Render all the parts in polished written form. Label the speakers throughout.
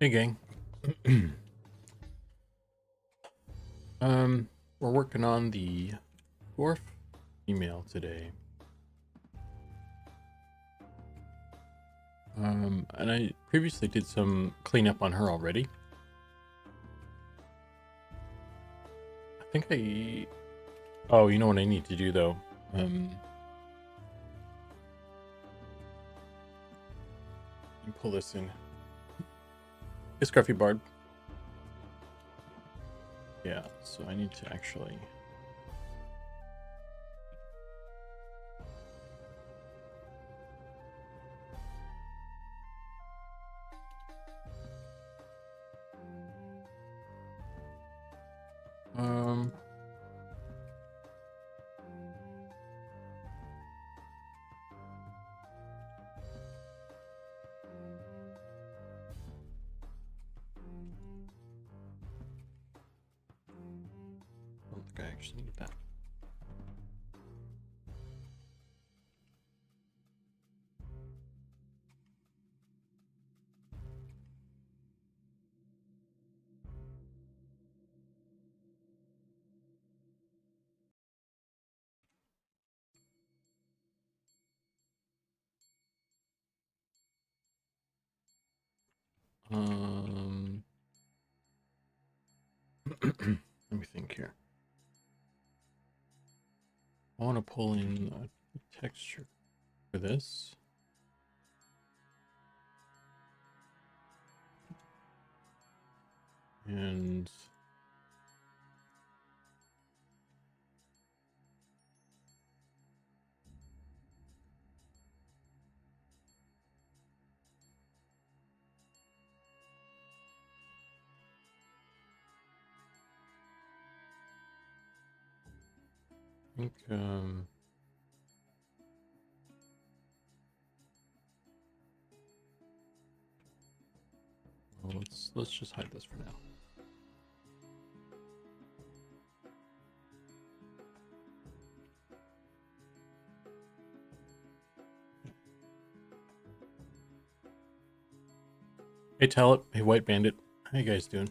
Speaker 1: Hey gang. We're working on the Dwarf email today. And I previously did some cleanup on her already. I think oh, you know what I need to do though? Let me pull this in. Hey, Scruffy Bard. Yeah, so I need to actually... I don't think I actually need that. Let me think here. I want to pull in a texture for this. And I think well, let's just hide this for now. Hey Talent, hey White Bandit, how you guys doing?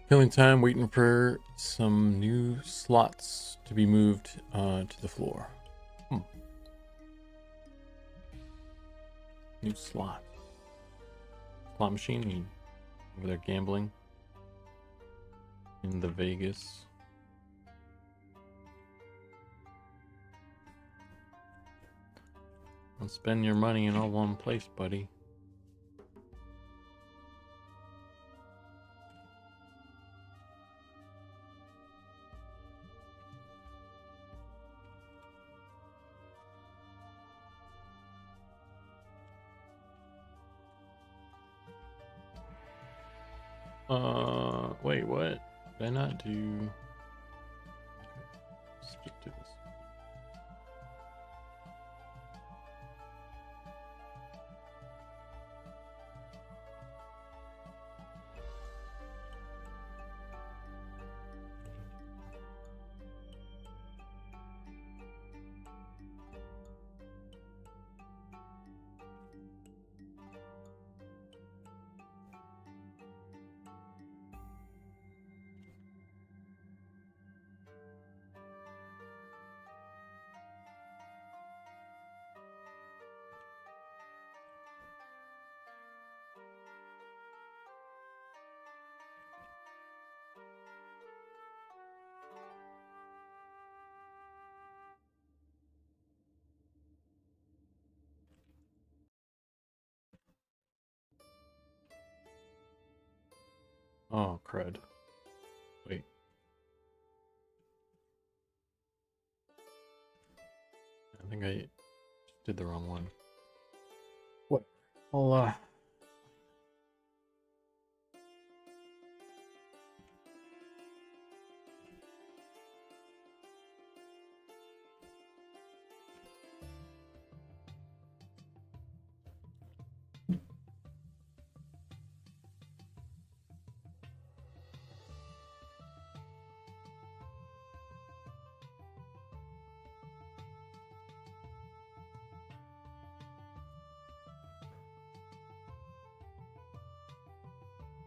Speaker 1: Killing time, waiting for some new slots to be moved to the floor. New slot. Slot machine. You over there gambling in the Vegas. Don't spend your money in all one place, buddy. Wait, what? Did I not do? Let's just do this. Oh, crud. Wait. I think I did the wrong one. What? I'll,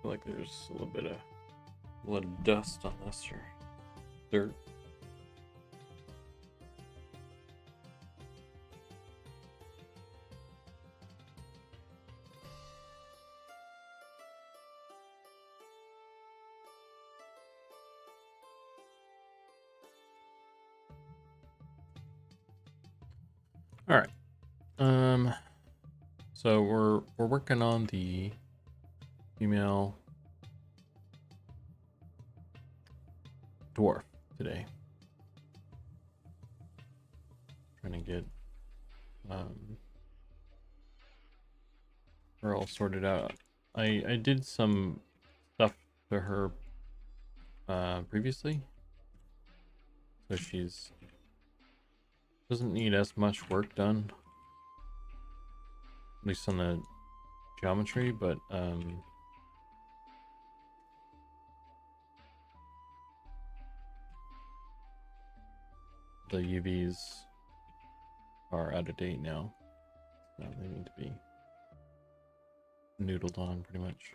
Speaker 1: feel like there's a little bit of dust on this or dirt. All right. So we're working on the female dwarf today. Trying to get her all sorted out. I did some stuff to her previously, so she's doesn't need as much work done, at least on the geometry, but the UVs are out of date now, so they need to be noodled on pretty much.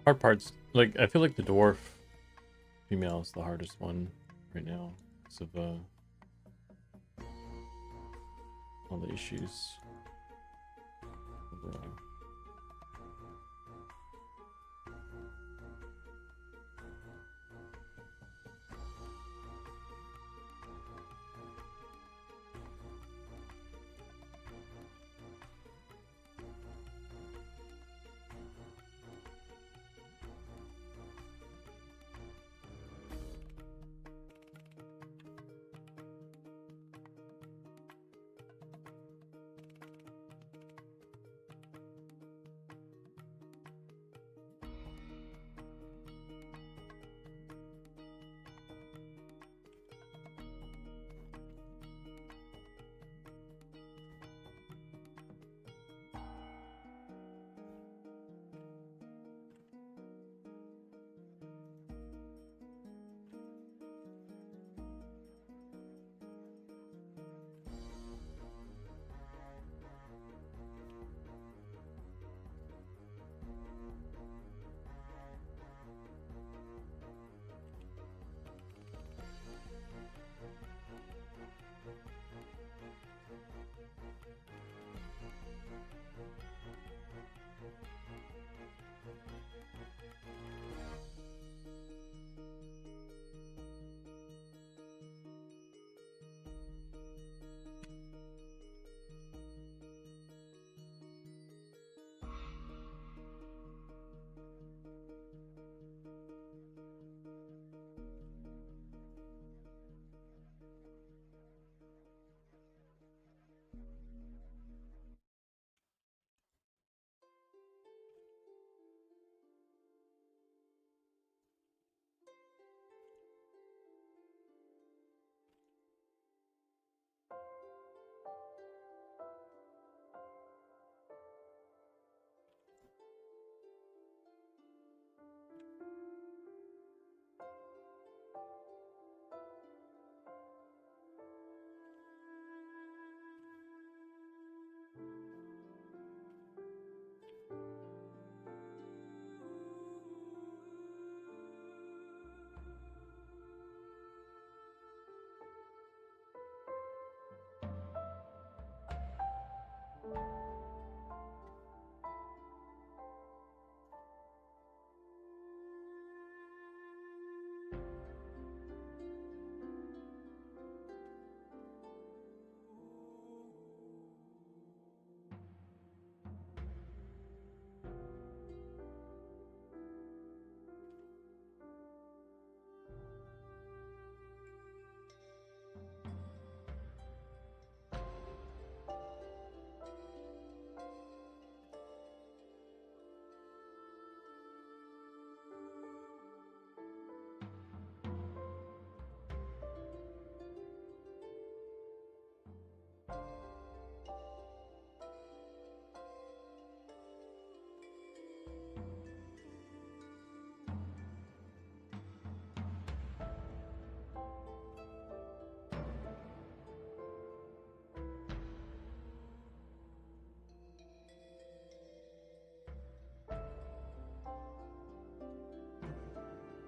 Speaker 1: Hard parts, like, I feel like the dwarf female is the hardest one right now because of all the issues.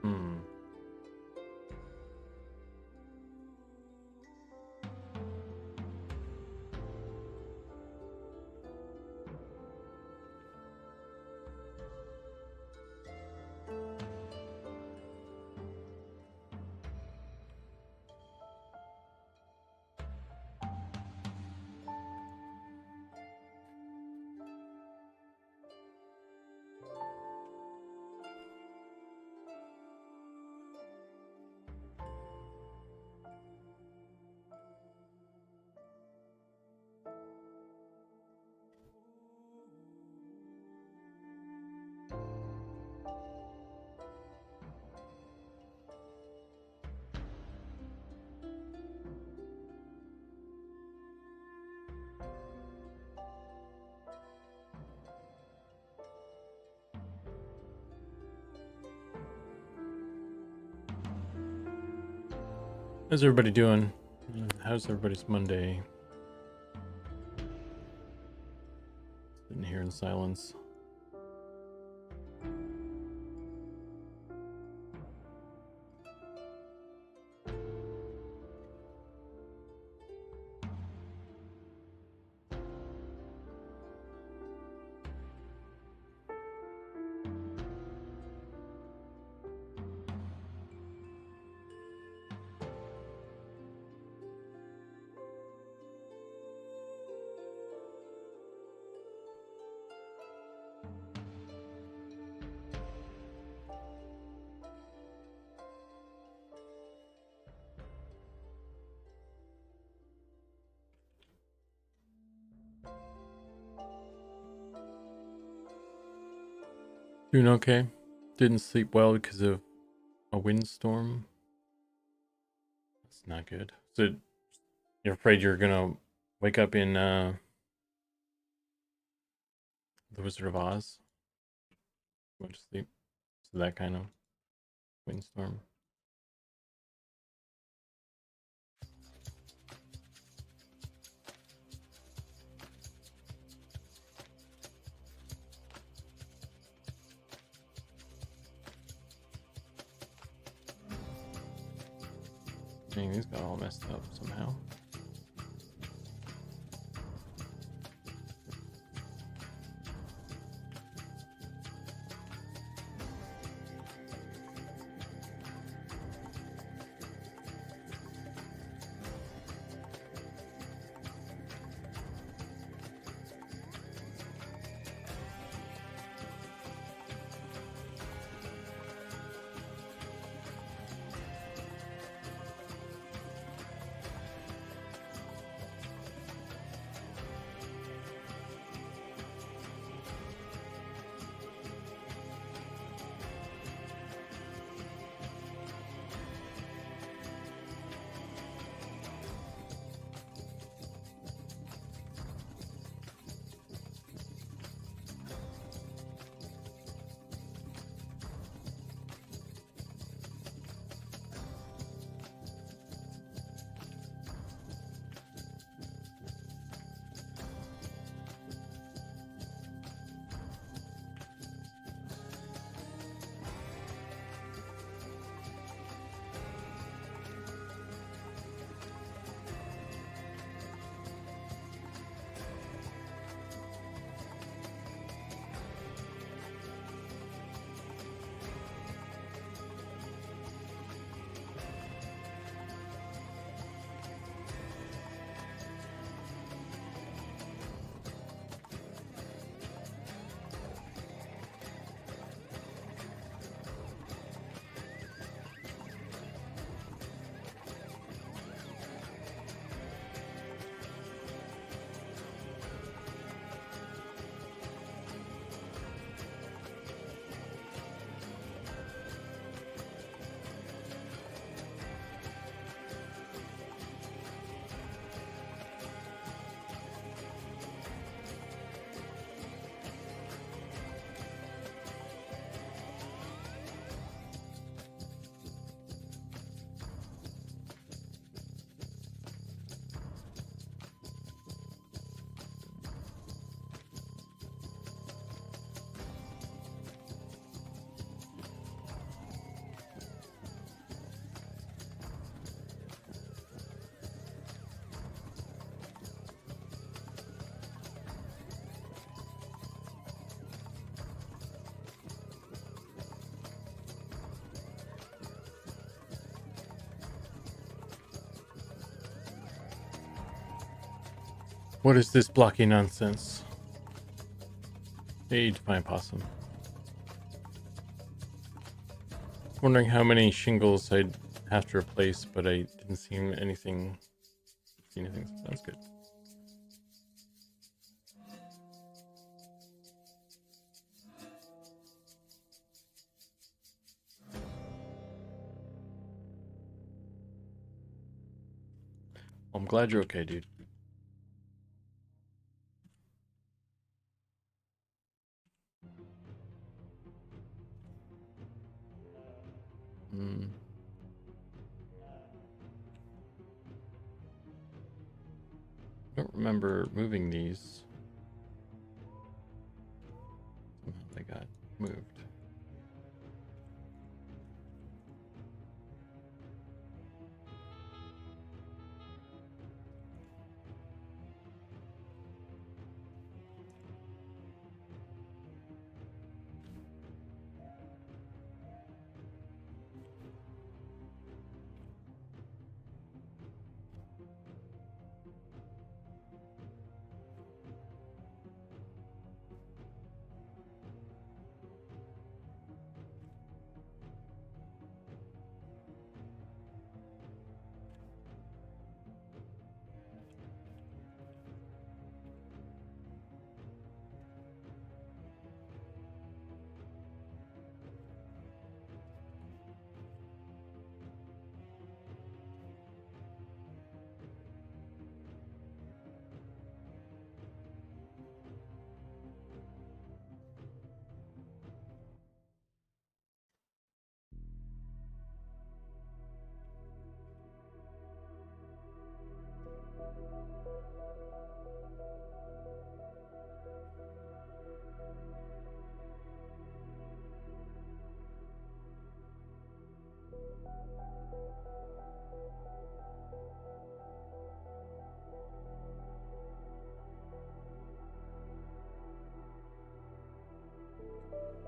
Speaker 1: Hmm. How's everybody doing? How's everybody's Monday? Sitting here in silence. Doing okay. Didn't sleep well because of a windstorm. That's not good. So you're afraid you're gonna wake up in The Wizard of Oz? Go to sleep. So that kind of windstorm. Dang, these got all messed up somehow. What is this blocky nonsense? Hey, Divine Possum. Wondering how many shingles I'd have to replace, but I didn't see anything. So that's good. Well, I'm glad you're okay, dude. I don't remember moving these. Somehow they got moved.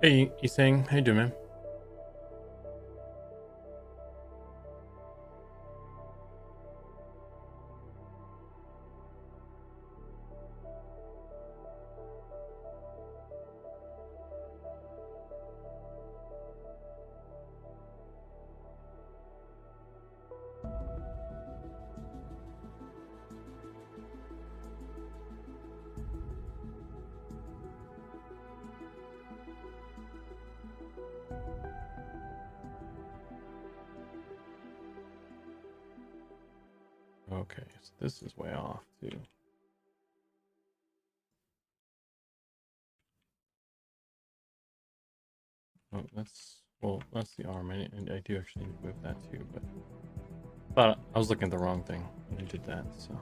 Speaker 1: Hey, Isang, how you doing, man? Okay, so this is way off too. Oh, that's the arm. I do actually need to move that too, but thought I was looking at the wrong thing when I did that. So.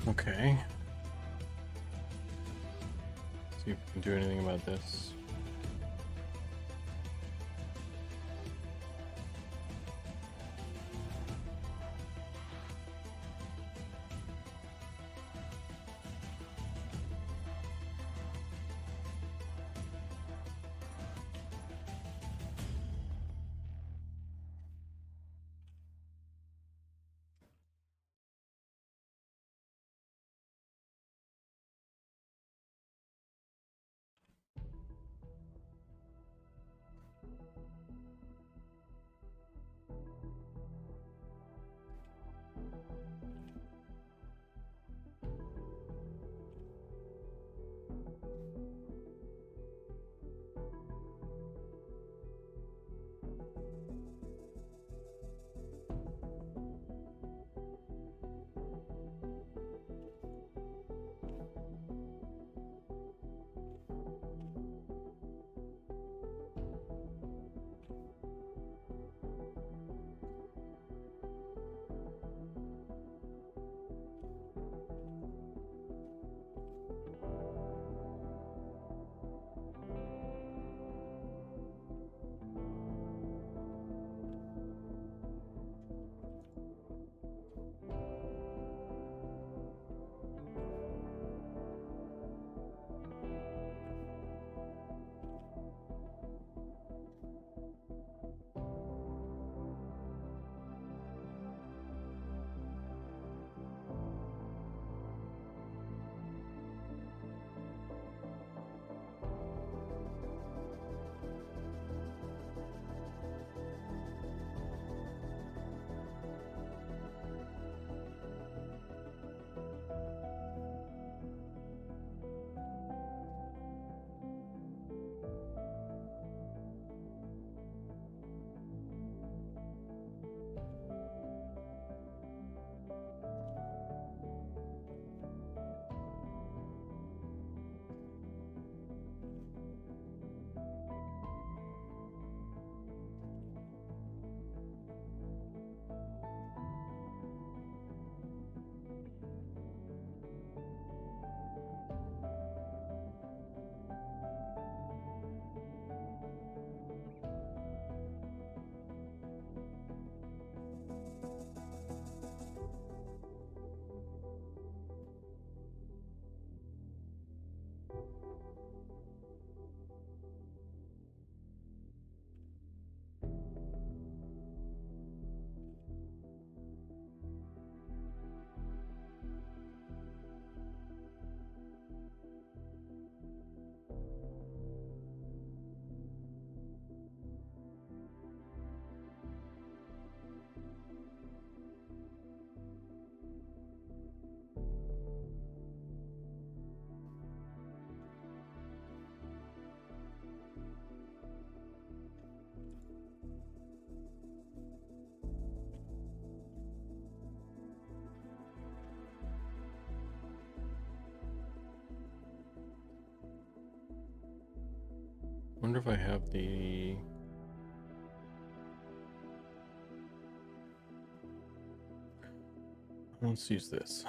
Speaker 1: Okay. See if we can do anything about this. Wonder if I have the... Let's use this.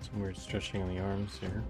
Speaker 1: Some weird stretching on the arms here.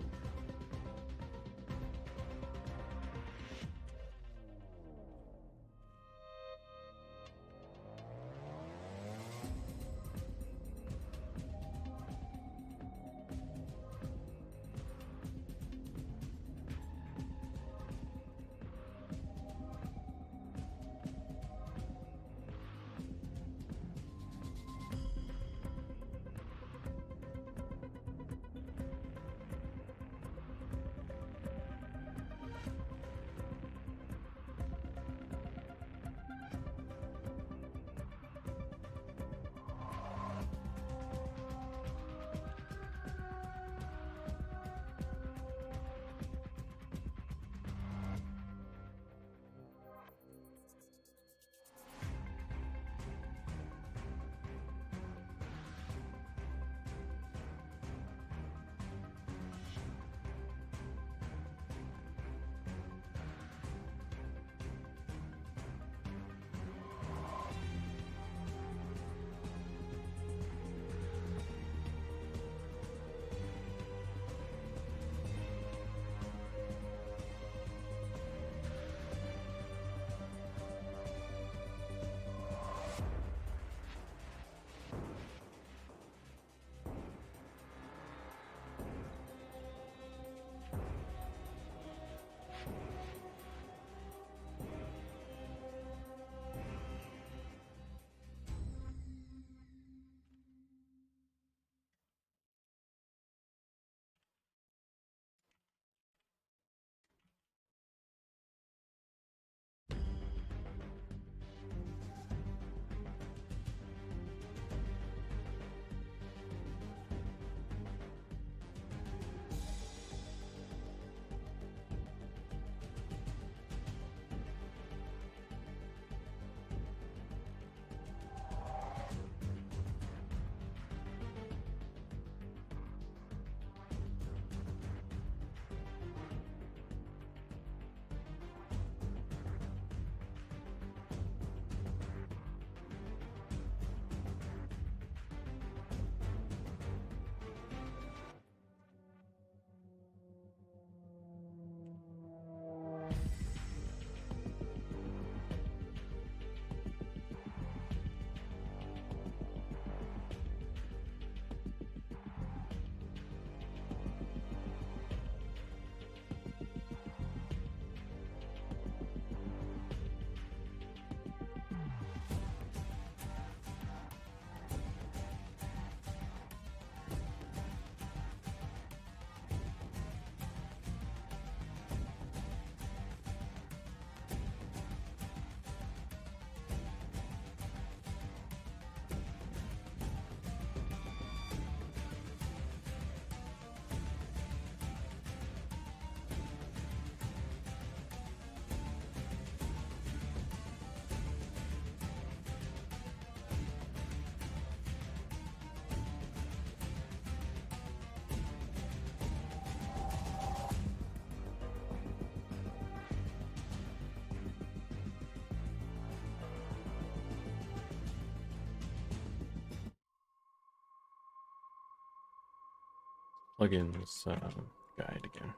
Speaker 1: Plugins guide again.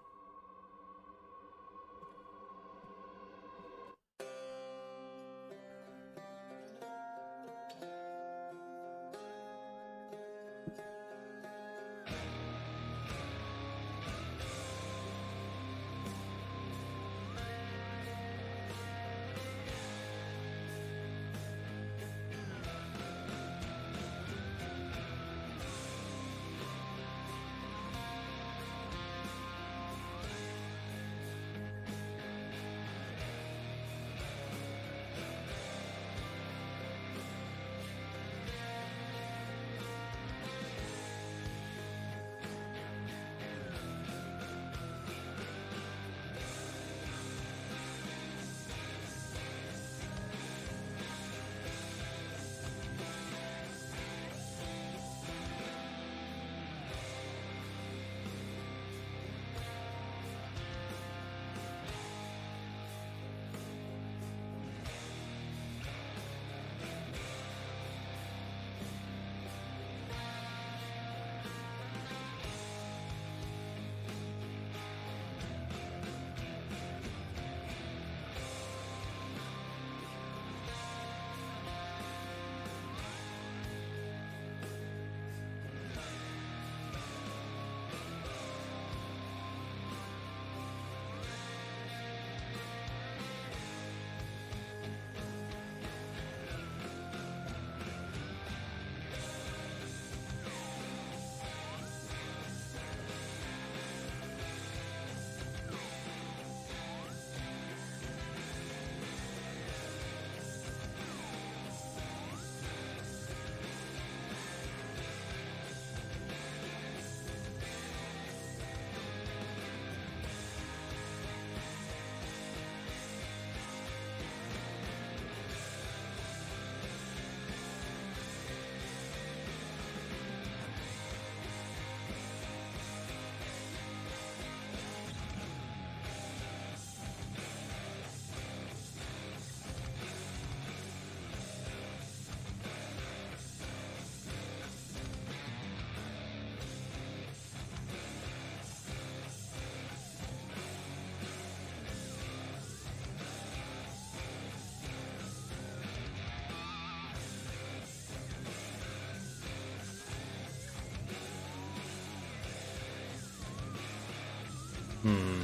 Speaker 1: Hmm.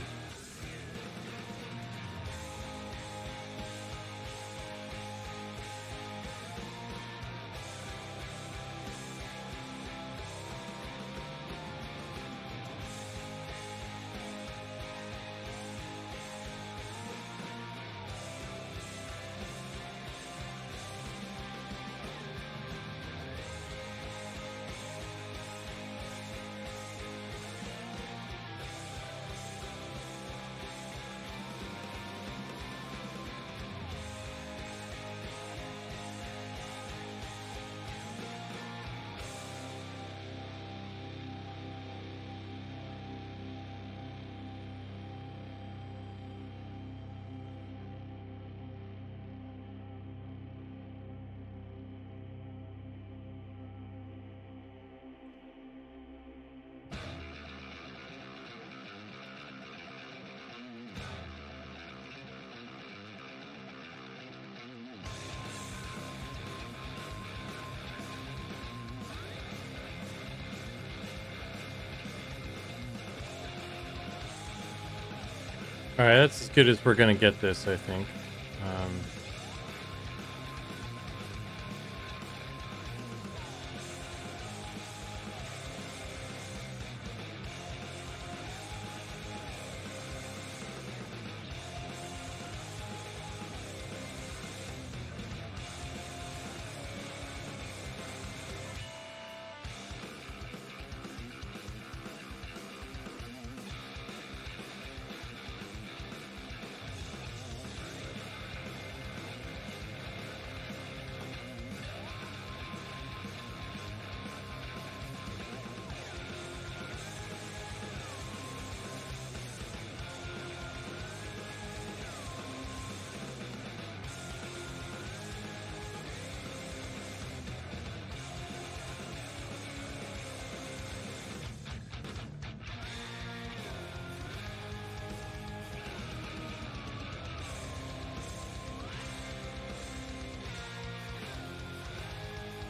Speaker 1: All right, that's as good as we're gonna get this, I think.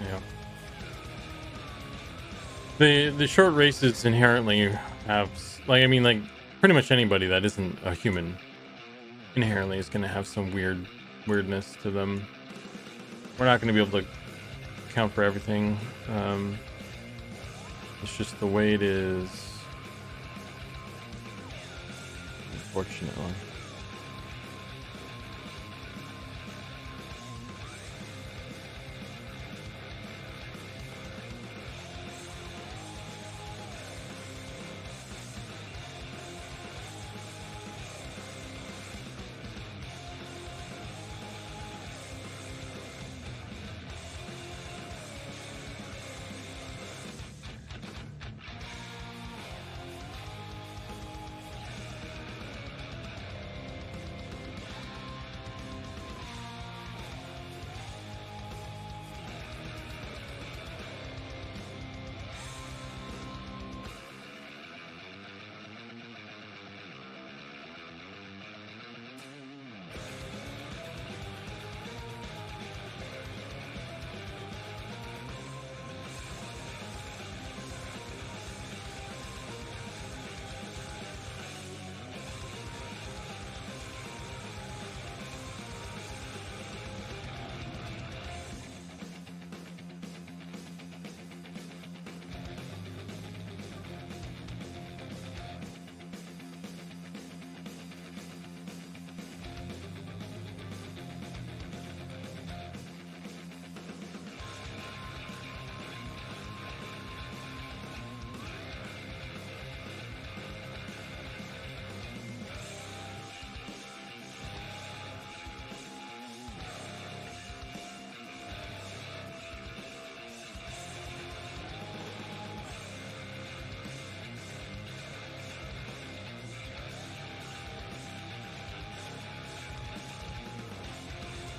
Speaker 1: Yeah. The short races inherently have like pretty much anybody that isn't a human inherently is going to have some weirdness to them. We're not going to be able to account for everything. It's just the way it is, unfortunately.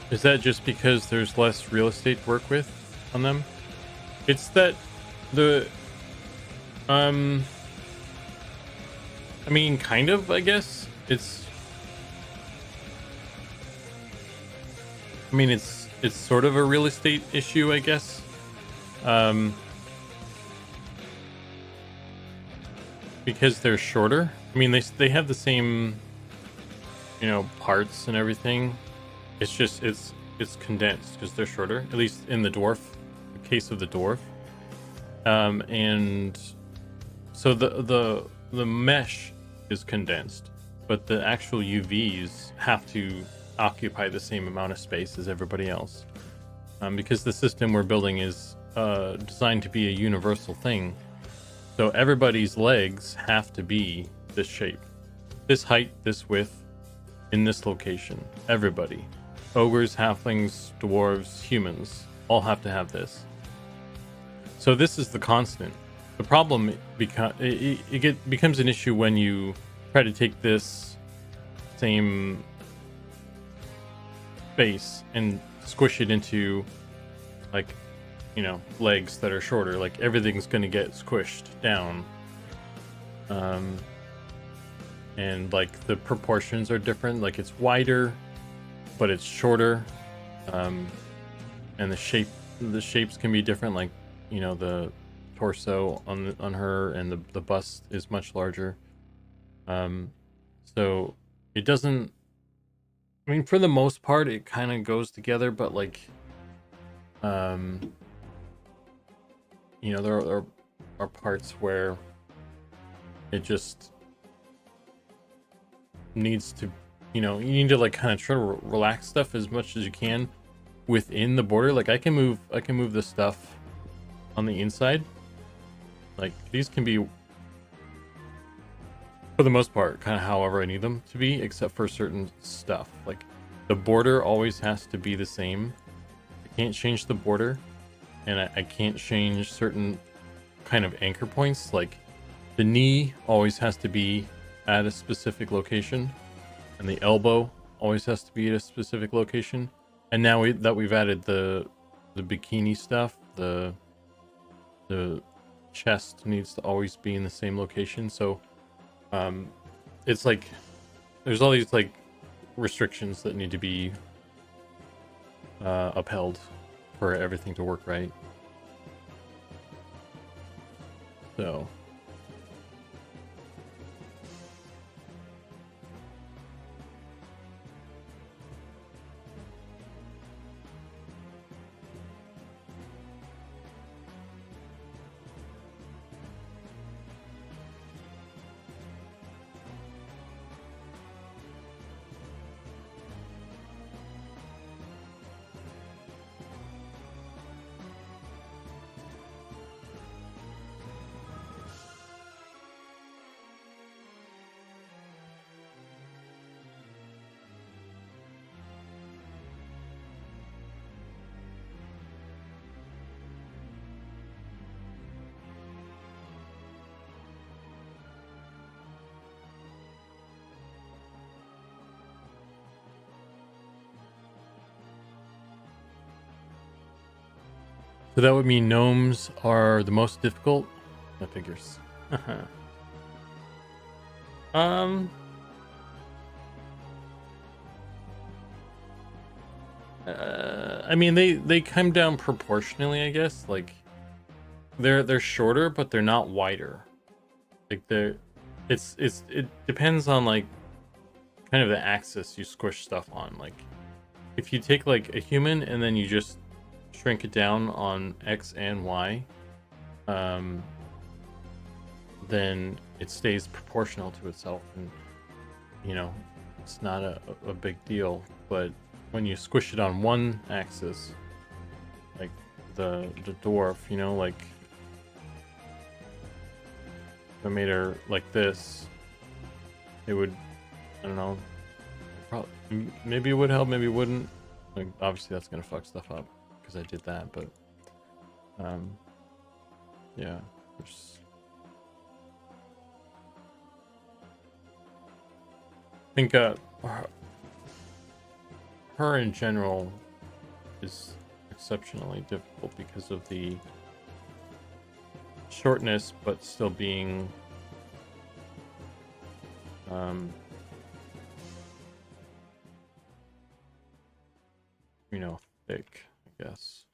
Speaker 1: Is that just because there's less real estate to work with on them? It's that the I mean, kind of, I guess. It's sort of a real estate issue, I guess. Because they're shorter, I mean, they have the same, you know, parts and everything. It's just it's condensed because they're shorter. At least in the dwarf, the case of the dwarf. And so the mesh is condensed, but the actual UVs have to occupy the same amount of space as everybody else. Because the system we're building is designed to be a universal thing. So everybody's legs have to be this shape, this height, this width, in this location. Everybody. Ogres, halflings, dwarves, humans, all have to have this. So this is the constant. The problem becomes an issue when you try to take this same space and squish it into, like, you know, legs that are shorter. Like, everything's going to get squished down. And like the proportions are different. Like, it's wider, but it's shorter. And the shapes can be different. Like, you know, the torso on her and the bust is much larger. So it doesn't, I mean, for the most part it kind of goes together, but like, you know, there are parts where it just needs to, you know, you need to like kind of try to relax stuff as much as you can within the border. Like, I can move the stuff on the inside. Like, these can be, for the most part, kind of however I need them to be, except for certain stuff. Like, the border always has to be the same. I can't change the border, and I can't change certain kind of anchor points. Like, the knee always has to be at a specific location, and the elbow always has to be at a specific location. And now we've added the bikini stuff, the chest needs to always be in the same location. So it's like there's all these like restrictions that need to be upheld for everything to work right. So that would mean gnomes are the most difficult. That figures. I mean, they come down proportionally, I guess. Like, they're shorter, but they're not wider. Like, it depends on like kind of the axis you squish stuff on. Like, if you take like a human and then you just shrink it down on X and Y, then it stays proportional to itself, and you know, it's not a big deal. But when you squish it on one axis, like the dwarf, you know, like if I made her like this, it would, I don't know, probably, maybe it would help, maybe it wouldn't. Like, obviously that's gonna fuck stuff up because I did that, but yeah, there's, I think her in general is exceptionally difficult because of the shortness, but still being you know, thick, I guess.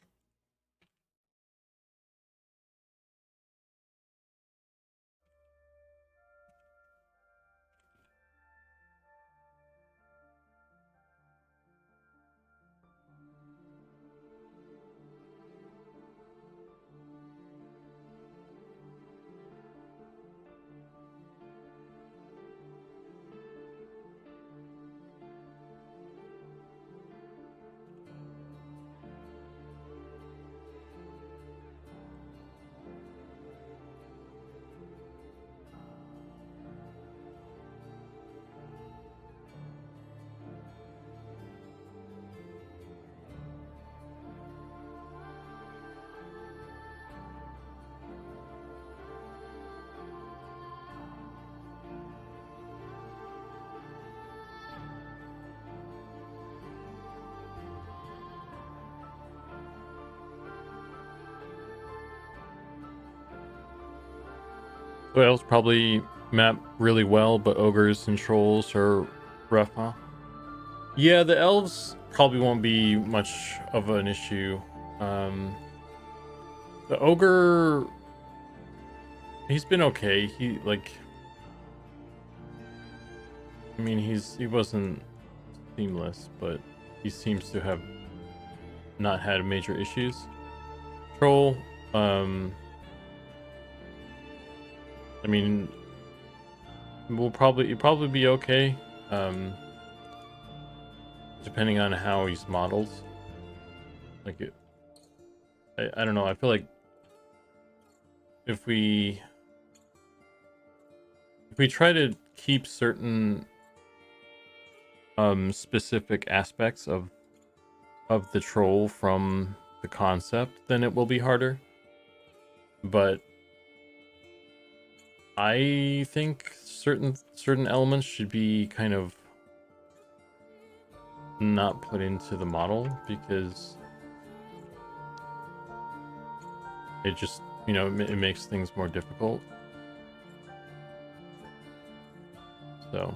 Speaker 1: Elves probably map really well, but ogres and trolls are rough, huh? Yeah, the elves probably won't be much of an issue. The ogre, he's been okay. I mean, he wasn't seamless, but he seems to have not had major issues. Troll, I mean, you'll probably be okay. Depending on how he's modeled. Like I don't know. I feel like if we try to keep certain specific aspects of the troll from the concept, then it will be harder. But I think certain elements should be kind of not put into the model, because it just, it makes things more difficult. So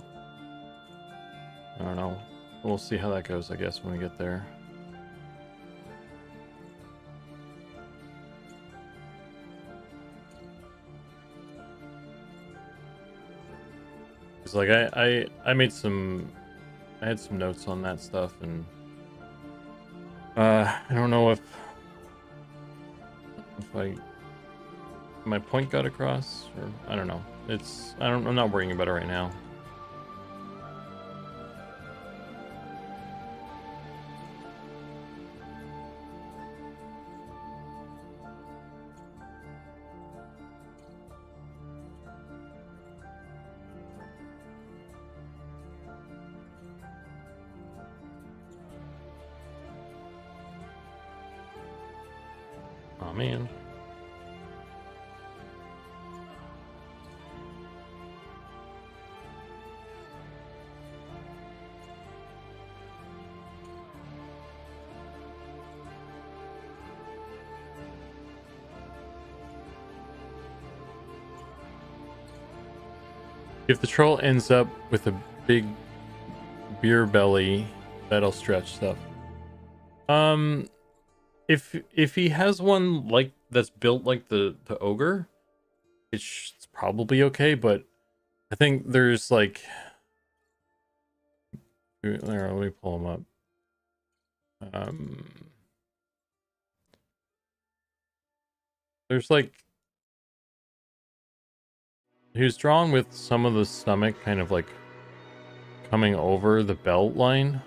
Speaker 1: I don't know. We'll see how that goes, I guess, when we get there. It's like I had some notes on that stuff, and I don't know if my point got across, or I don't know. I'm not worrying about it right now. Oh man. If the troll ends up with a big beer belly, that'll stretch stuff. If he has one like that's built like the ogre, it's probably okay. But I think there's like, here, let me pull him up. There's like, he was drawn with some of the stomach kind of like coming over the belt line,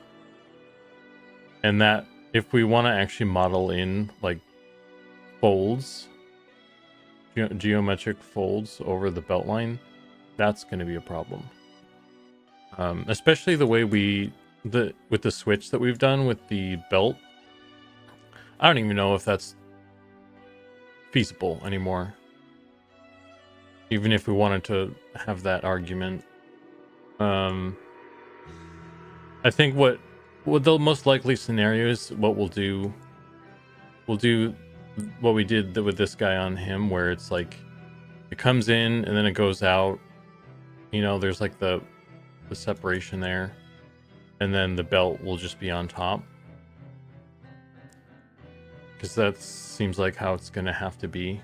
Speaker 1: and that if we want to actually model in like folds, geometric folds over the belt line, that's going to be a problem. Especially the way with the switch that we've done with the belt. I don't even know if that's feasible anymore. Even if we wanted to have that argument. I think what the most likely scenario is, what we'll do what we did with this guy on him, where it's like it comes in and then it goes out. There's like the separation there, and then the belt will just be on top, because that seems like how it's gonna have to be.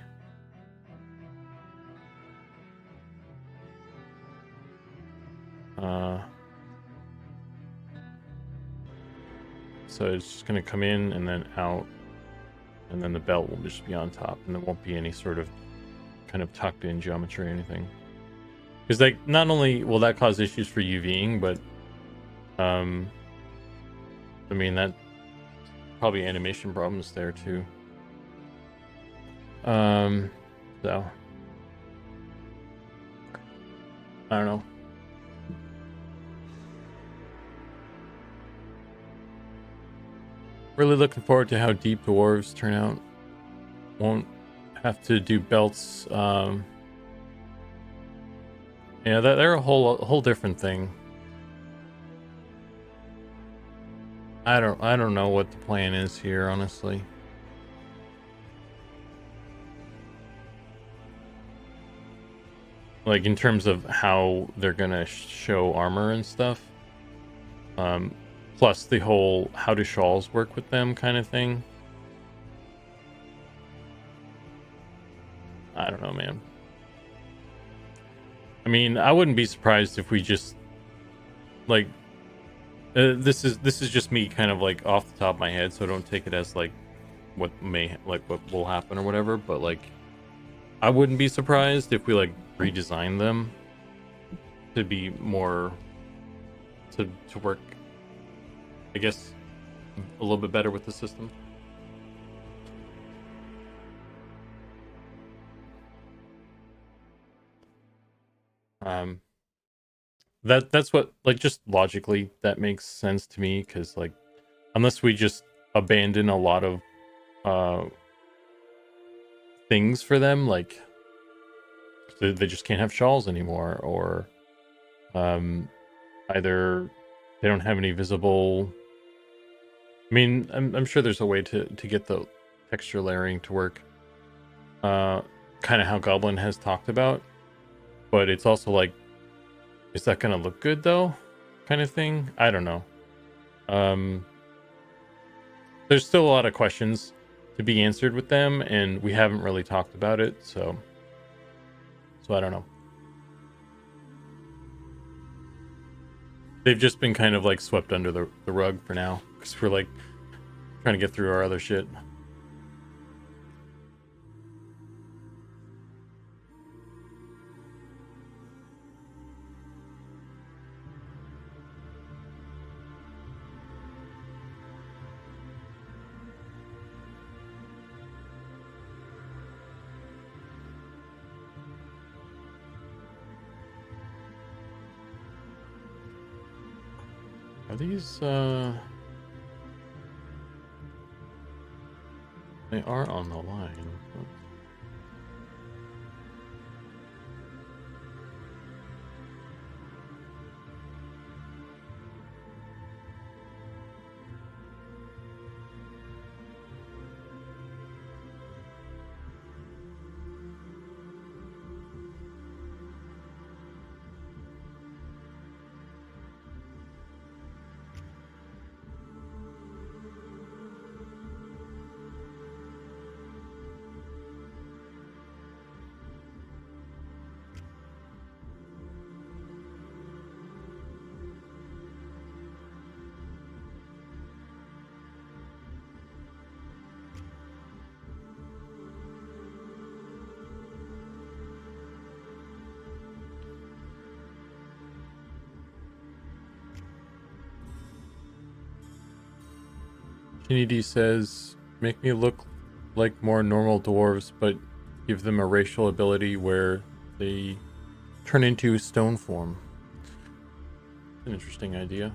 Speaker 1: So it's just gonna come in and then out, and then the belt will just be on top, and there won't be any sort of kind of tucked in geometry or anything. Because like, not only will that cause issues for UVing, but I mean, that probably animation problems there too. So I don't know. Really looking forward to how deep dwarves turn out. Won't have to do belts. Yeah, they're a whole different thing. I don't know what the plan is here, honestly. like in terms of how they're gonna show armor and stuff. Plus the whole how do shawls work with them kind of thing. I don't know, man. I mean, I wouldn't be surprised if we just like this is just me kind of like off the top of my head, so don't take it as like what will happen or whatever, but like I wouldn't be surprised if we like redesign them to be more to work, I guess, a little bit better with the system. That's what, like, just logically that makes sense to me, because like unless we just abandon a lot of uh things for them, like they just can't have shawls anymore, or either they don't have any visible. I mean, I'm sure there's a way to get the texture layering to work, kind of how Goblin has talked about, but it's also like, is that gonna look good though, kind of thing? I don't know. There's still a lot of questions to be answered with them, and we haven't really talked about it, so I don't know. They've just been kind of like swept under the rug for now, because we're like trying to get through our other shit. Are these they are on the line. Kennedy says, make me look like more normal dwarves, but give them a racial ability where they turn into stone form. An interesting idea.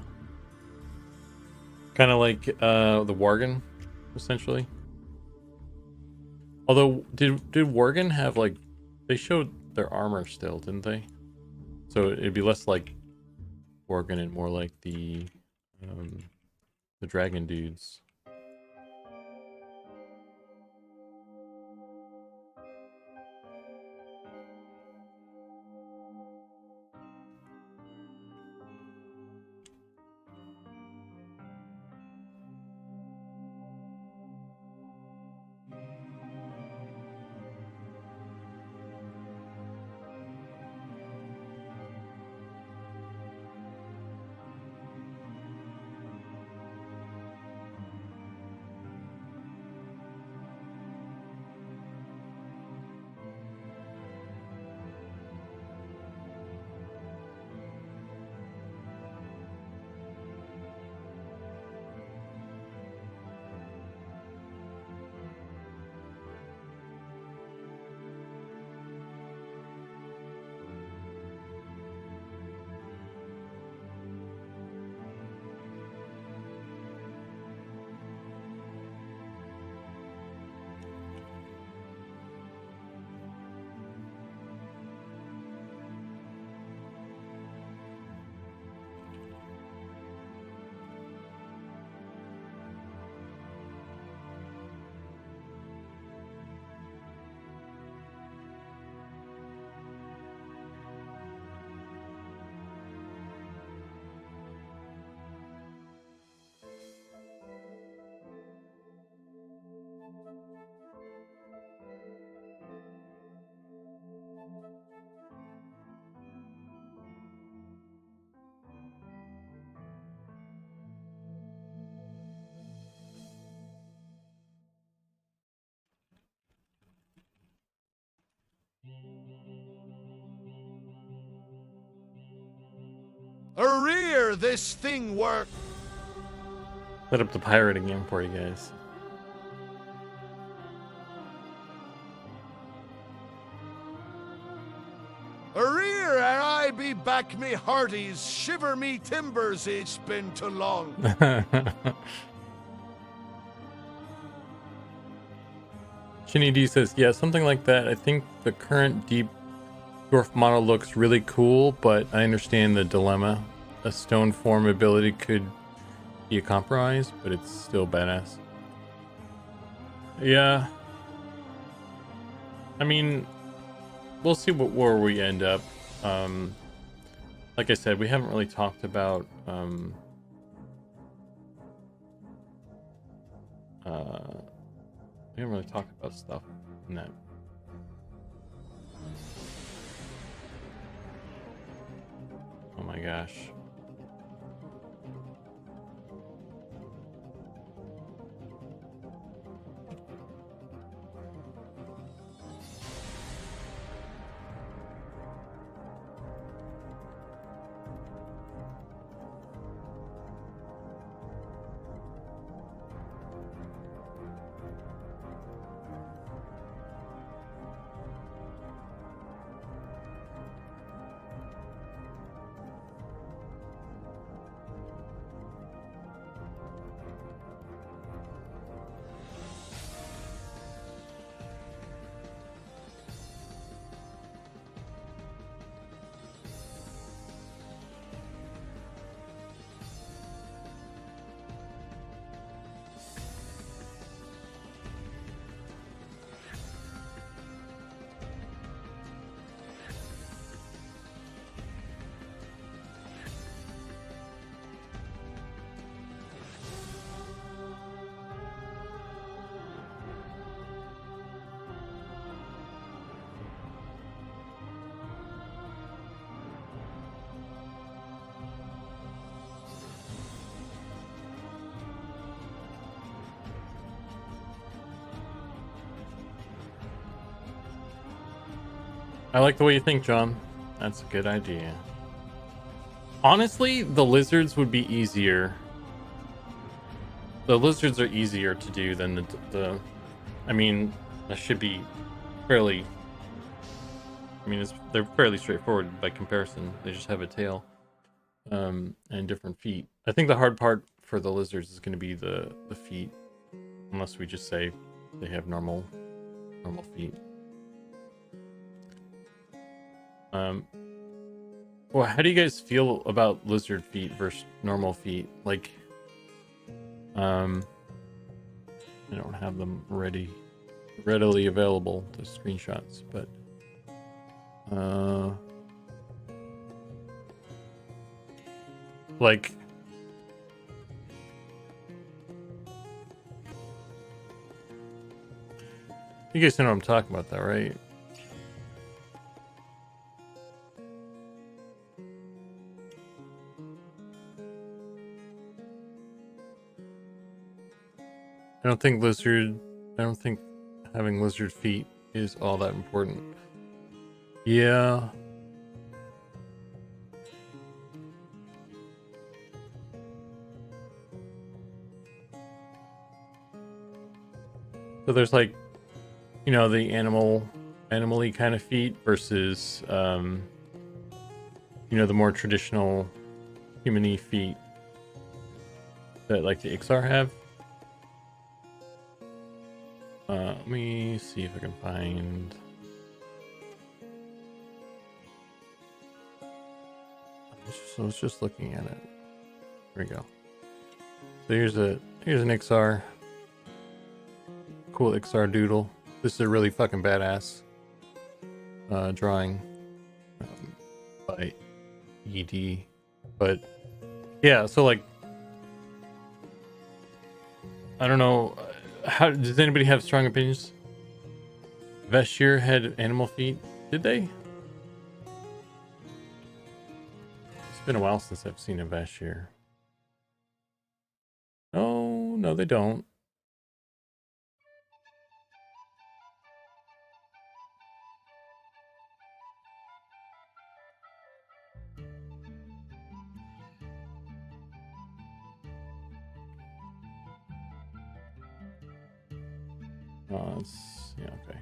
Speaker 1: Kind of like the Worgen, essentially. Although, did Worgen have like, they showed their armor still, didn't they? So it'd be less like Worgen and more like the dragon dudes.
Speaker 2: Rear this thing work.
Speaker 1: Set up the pirate again for you guys.
Speaker 2: Rear and I be back me hearties, shiver me timbers, it's been too long.
Speaker 1: Shinny D says, yeah, something like that. I think the current deep dwarf model looks really cool, but I understand the dilemma. A stone form ability could be a compromise, but it's still badass. Yeah. I mean, we'll see where we end up. Like I said, we haven't really talked about we haven't really talked about stuff in that. Oh my gosh. I like the way you think, John. That's a good idea. Honestly, the lizards would be easier. The lizards are easier to do than the I mean, that should be fairly... I mean, they're fairly straightforward by comparison. They just have a tail and different feet. I think the hard part for the lizards is going to be the feet. Unless we just say they have normal feet. Well, how do you guys feel about lizard feet versus normal feet? Like, I don't have them readily available, the screenshots, but like, you guys know what I'm talking about, though, right? I don't think having lizard feet is all that important. Yeah. So there's like, you know, the animal-y kind of feet versus, you know, the more traditional human-y feet that like the Ixar have. Let me see if I can find... I was just looking at it. Here we go. So here's an Ixar. Cool Ixar doodle. This is a really fucking badass drawing by ED. But yeah, so like, I don't know. How does anybody have strong opinions? Vashir had animal feet. Did they? It's been a while since I've seen a Vashir. Oh, no, they don't. Yeah, okay.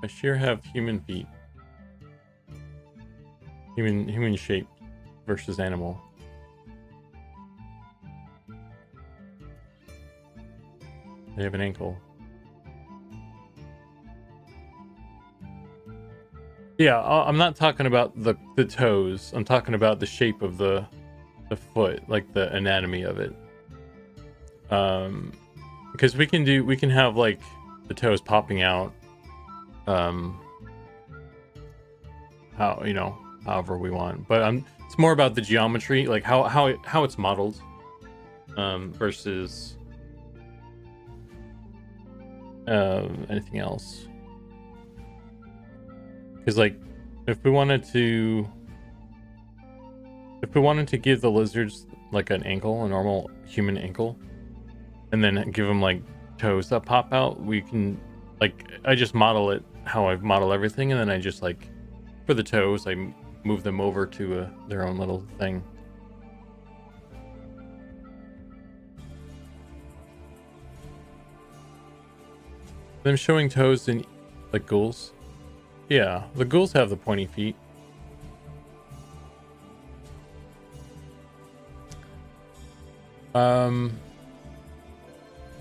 Speaker 1: Bashir have human feet. Human shape versus animal. They have an ankle. Yeah, I'm not talking about the toes. I'm talking about the shape of the foot, like the anatomy of it. Because we can have like the toes popping out. How, you know, however we want, but it's more about the geometry, like how it's modeled, versus anything else. Because like if we wanted to give the lizards like an ankle, a normal human ankle, and then give them like toes that pop out, we can, like, I just model it how I model everything, and then I just like, for the toes, I move them over to their own little thing. Them showing toes in like ghouls. Yeah, the ghouls have the pointy feet.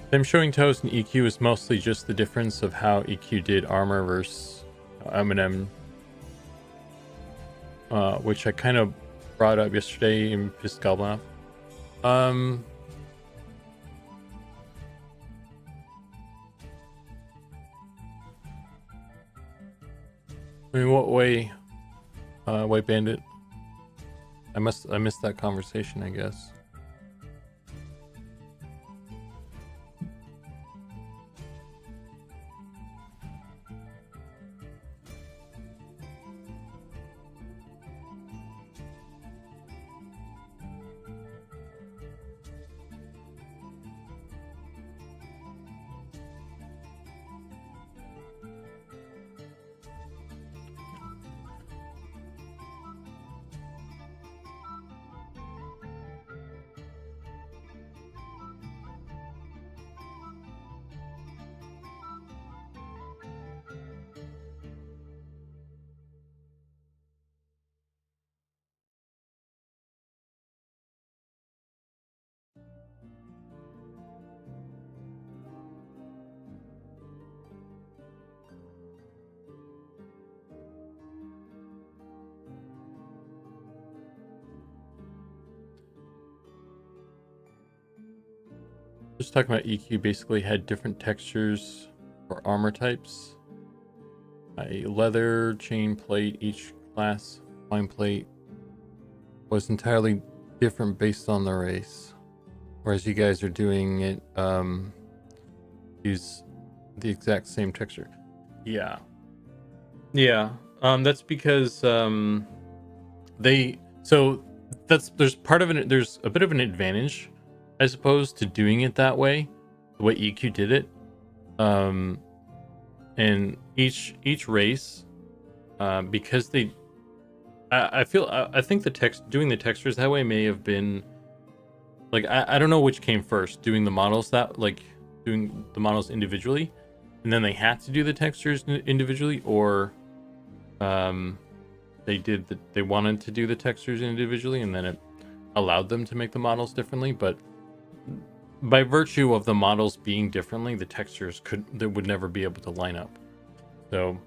Speaker 1: Them showing toes in EQ is mostly just the difference of how EQ did armor versus Eminem, which I kind of brought up yesterday in Pissed Goblin Off. I mean, what way, White Bandit? I missed that conversation, I guess. Just talking about EQ basically had different textures for armor types. A leather chain plate, each class fine plate was entirely different based on the race. Whereas you guys are doing it, use the exact same texture. Yeah. Yeah. That's because there's part of it, there's a bit of an advantage, I suppose, to doing it that way, the way EQ did it. And each race, because I think doing the textures that way may have been like, I don't know which came first, doing the models individually, and then they had to do the textures individually, or they wanted to do the textures individually, and then it allowed them to make the models differently. But by virtue of the models being differently, the textures would never be able to line up. So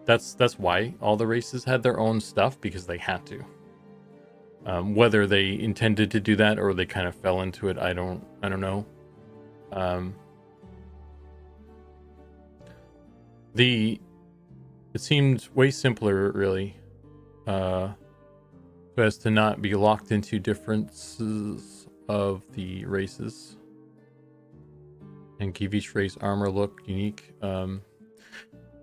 Speaker 1: that's why all the races had their own stuff, because they had to. Whether they intended to do that or they kind of fell into it, I don't know. It seemed way simpler, really, so as to not be locked into differences of the races and give each race armor look unique.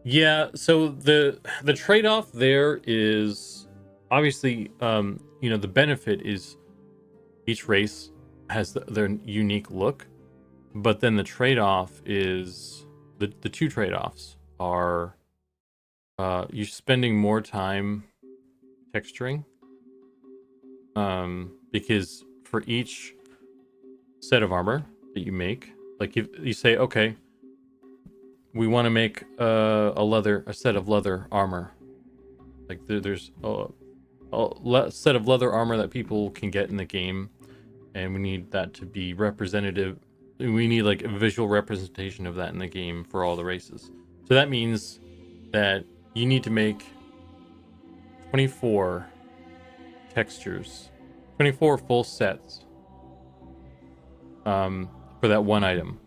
Speaker 1: Yeah, so the trade-off there is obviously, the benefit is each race has their unique look, but then the trade-off is the two trade-offs are you're spending more time texturing, because for each set of armor that you make. Like if you say, okay, we want to make a set of leather armor. Like there's a set of leather armor that people can get in the game, and we need that to be representative. We need like a visual representation of that in the game for all the races. So that means that you need to make 24 textures, 24 full sets for that one item,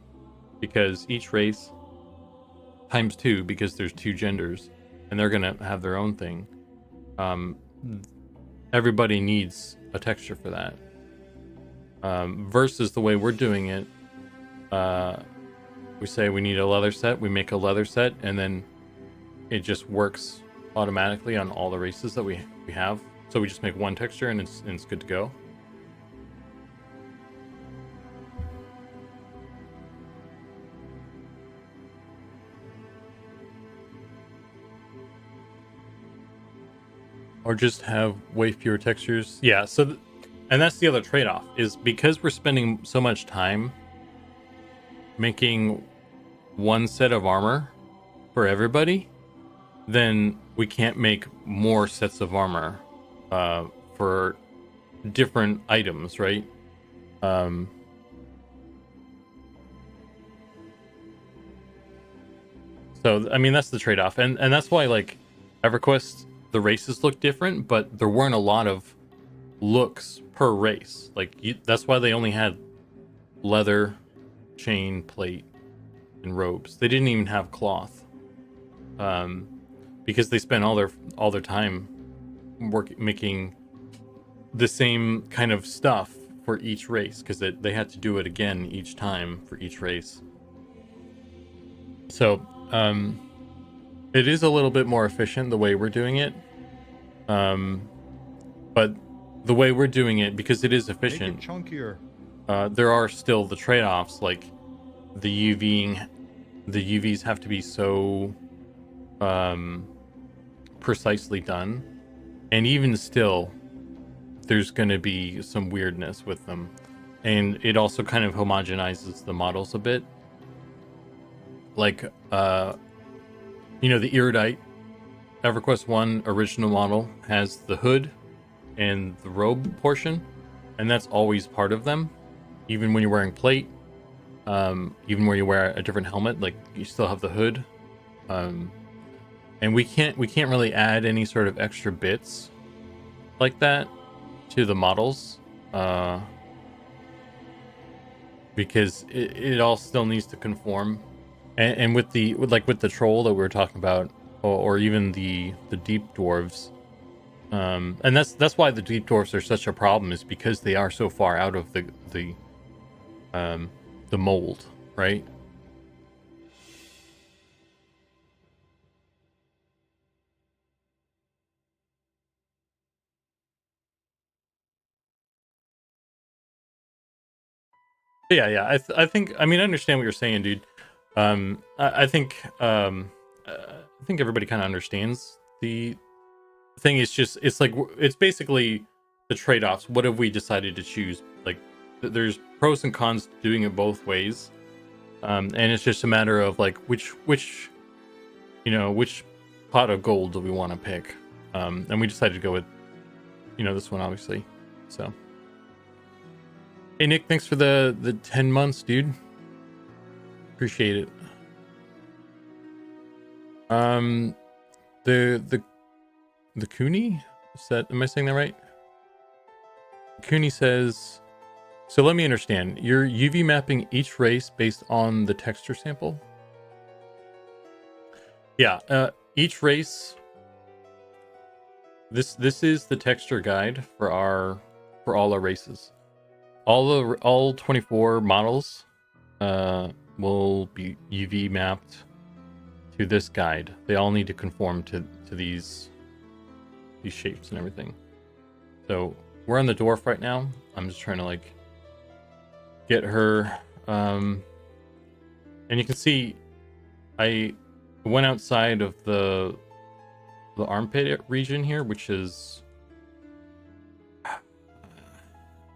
Speaker 1: because each race times 2, because there's 2 genders and they're gonna have their own thing. Everybody needs a texture for that. Versus the way we're doing it, we say we need a leather set, we make a leather set, and then it just works automatically on all the races that we have. So we just make one texture and it's good to go. Or just have way fewer textures. Yeah, so and that's the other trade-off, is because we're spending so much time making one set of armor for everybody, then we can't make more sets of armor for different items, right? So I mean, that's the trade-off, and that's why, like, EverQuest, the races look different, but there weren't a lot of looks per race. Like that's why they only had leather, chain, plate, and robes. They didn't even have cloth, because they spent all their time making the same kind of stuff for each race, because they had to do it again each time for each race. So it is a little bit more efficient the way we're doing it, but the way we're doing it, because it is efficient,
Speaker 3: make it chunkier.
Speaker 1: There are still the trade-offs, like the UVs have to be so precisely done, and even still there's going to be some weirdness with them, and it also kind of homogenizes the models a bit. Like the Iridite EverQuest 1 original model has the hood and the robe portion, and that's always part of them, even when you're wearing plate, even when you wear a different helmet, like you still have the hood. And we can't really add any sort of extra bits like that to the models, because it all still needs to conform. And with the troll that we were talking about, or even the deep dwarves, and that's why the deep dwarfs are such a problem, is because they are so far out of the mold, right? Yeah. I think, I mean, I understand what you're saying, dude. I think everybody kind of understands the thing. Is just, it's like, it's basically the trade-offs. What have we decided to choose? Like, there's pros and cons to doing it both ways, and it's just a matter of like which pot of gold do we want to pick, and we decided to go with this one, obviously. So hey Nick, thanks for the 10 months, dude. Appreciate it. The Cooney, am I saying that right? Cooney says, so let me understand, you're UV mapping each race based on the texture sample? Yeah, each race, this is the texture guide for all our races. All 24 models will be UV mapped to this guide. They all need to conform to these shapes and everything. So we're on the Dwarf right now. I'm just trying to like get her, and you can see I went outside of the armpit region here, which is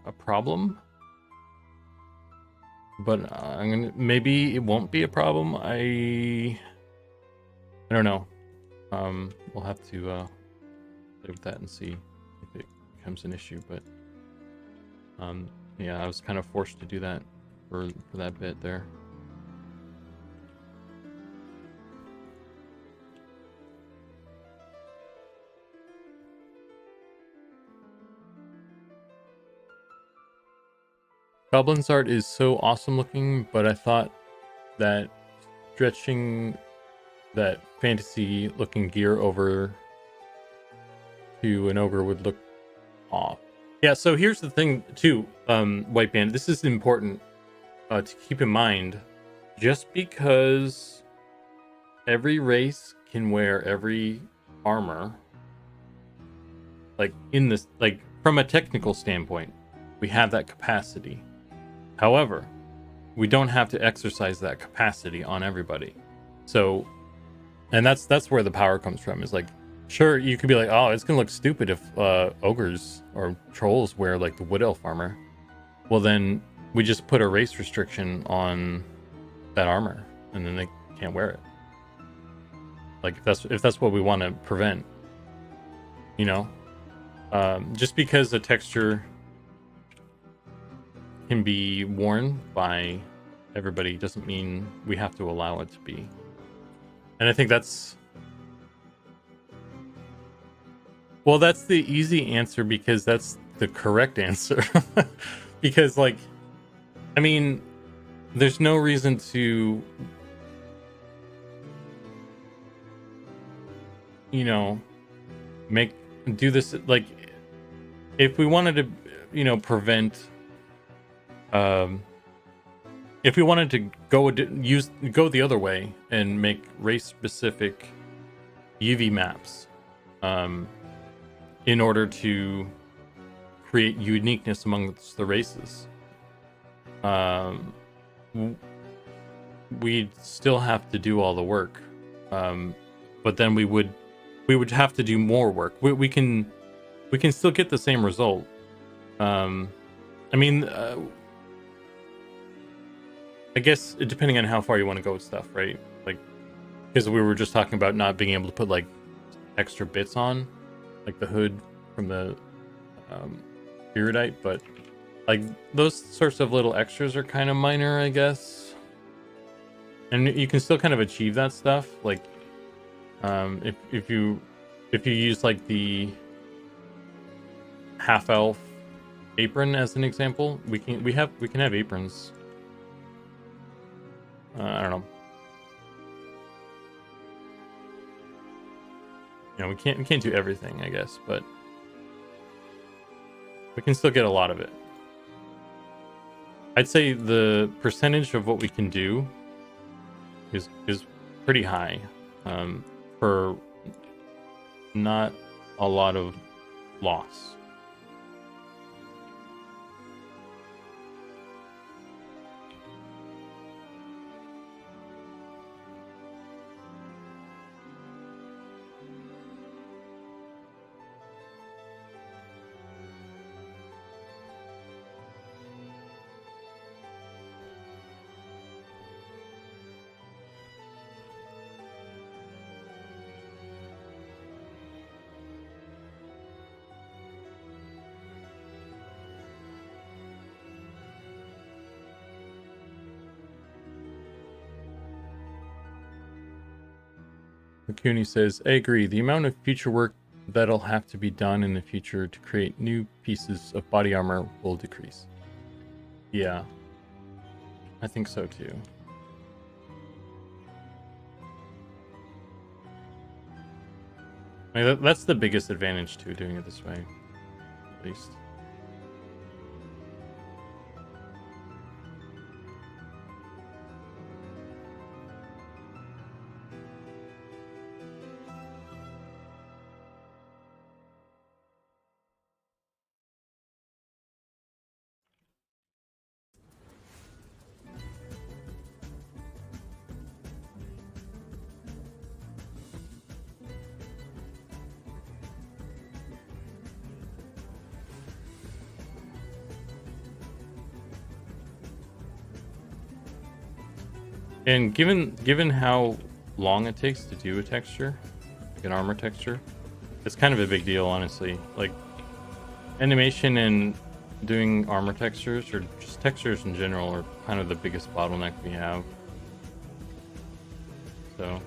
Speaker 1: a problem, but maybe it won't be a problem. I don't know. We'll have to play with that and see if it becomes an issue. But yeah, I was kind of forced to do that for that bit there. Goblin's art is so awesome looking, but I thought that stretching that fantasy looking gear over to an ogre would look off. Yeah, so here's the thing too, White Band, this is important to keep in mind. Just because every race can wear every armor, like in this, like from a technical standpoint, we have that capacity. However, we don't have to exercise that capacity on everybody. So, and that's where the power comes from. Is like, sure, you could be like, oh, it's gonna look stupid if ogres or trolls wear like the wood elf armor. Well, then we just put a race restriction on that armor, and then they can't wear it. Like if that's what we want to prevent, you know, just because a texture can be worn by everybody doesn't mean we have to allow it to be. And I think that's the easy answer, because that's the correct answer. Because like, I mean, there's no reason to, you know, do this. Like, if we wanted to, you know, prevent, if we wanted to go the other way and make race specific UV maps, in order to create uniqueness amongst the races, we'd still have to do all the work, but then we would have to do more work. We can still get the same result. I mean, I guess depending on how far you want to go with stuff, right? Like, because we were just talking about not being able to put like extra bits on, like the hood from the Iridite, but like those sorts of little extras are kind of minor, I guess. And you can still kind of achieve that stuff. Like, if you use like the half elf apron as an example, we can have aprons. I don't know. You know, we can't do everything, I guess, but we can still get a lot of it. I'd say the percentage of what we can do is pretty high, for not a lot of loss. McCuney says, I agree. The amount of future work that'll have to be done in the future to create new pieces of body armor will decrease. Yeah, I think so too. I mean, that's the biggest advantage to doing it this way, at least. And given how long it takes to do a texture, like an armor texture, it's kind of a big deal, honestly. Like animation and doing armor textures, or just textures in general, are kind of the biggest bottleneck we have. So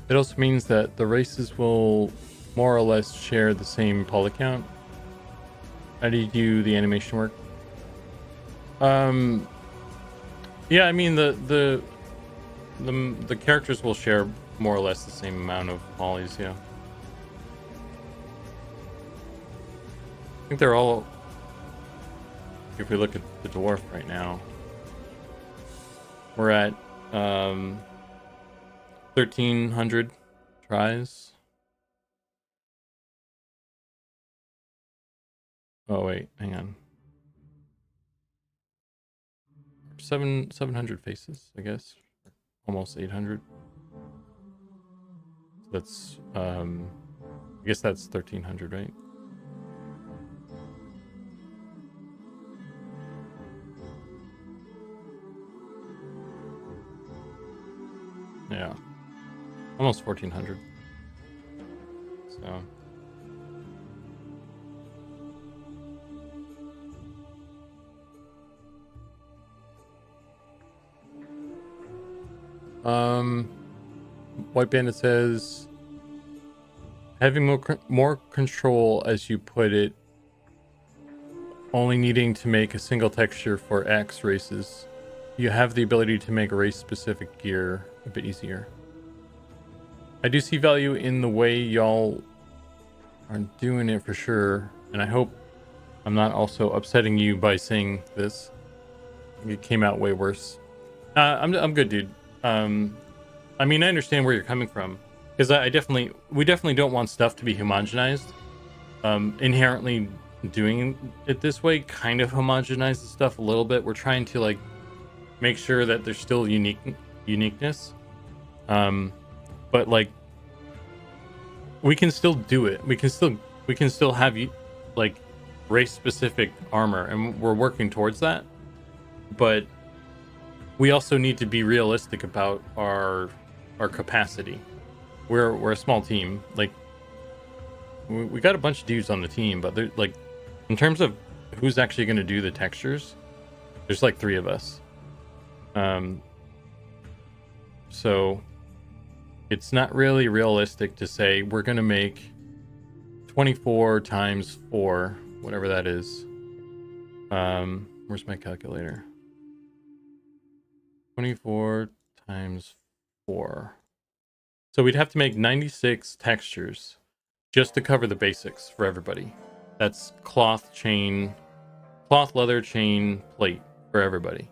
Speaker 1: it also means that the races will more or less share the same poly count. How do you do the animation work? Yeah, I mean the characters will share more or less the same amount of polys. Yeah, I think they're all. If we look at the dwarf right now, we're at 1,300 tries. Oh wait, hang on. 700 faces, I guess. Almost 800. That's I guess that's 1,300, right? Yeah, almost 1,400. So White Bandit says having more control, as you put it, only needing to make a single texture for X races. You have the ability to make race specific gear a bit easier. I do see value in the way y'all are doing it for sure, and I hope I'm not also upsetting you by saying this. It came out way worse. I'm good, dude. I mean, I understand where you're coming from, because we definitely don't want stuff to be homogenized. Inherently doing it this way kind of homogenizes stuff a little bit. We're trying to like make sure that there's still uniqueness. But like we can still do it. We can still have like race specific armor, and we're working towards that. But we also need to be realistic about our capacity. We're a small team. Like we got a bunch of dudes on the team, but they're like, in terms of who's actually going to do the textures, there's like 3 of us. So it's not really realistic to say we're going to make 24 times 4, whatever that is. Where's my calculator? 24 times 4. So we'd have to make 96 textures just to cover the basics for everybody. That's cloth, leather, chain, plate for everybody.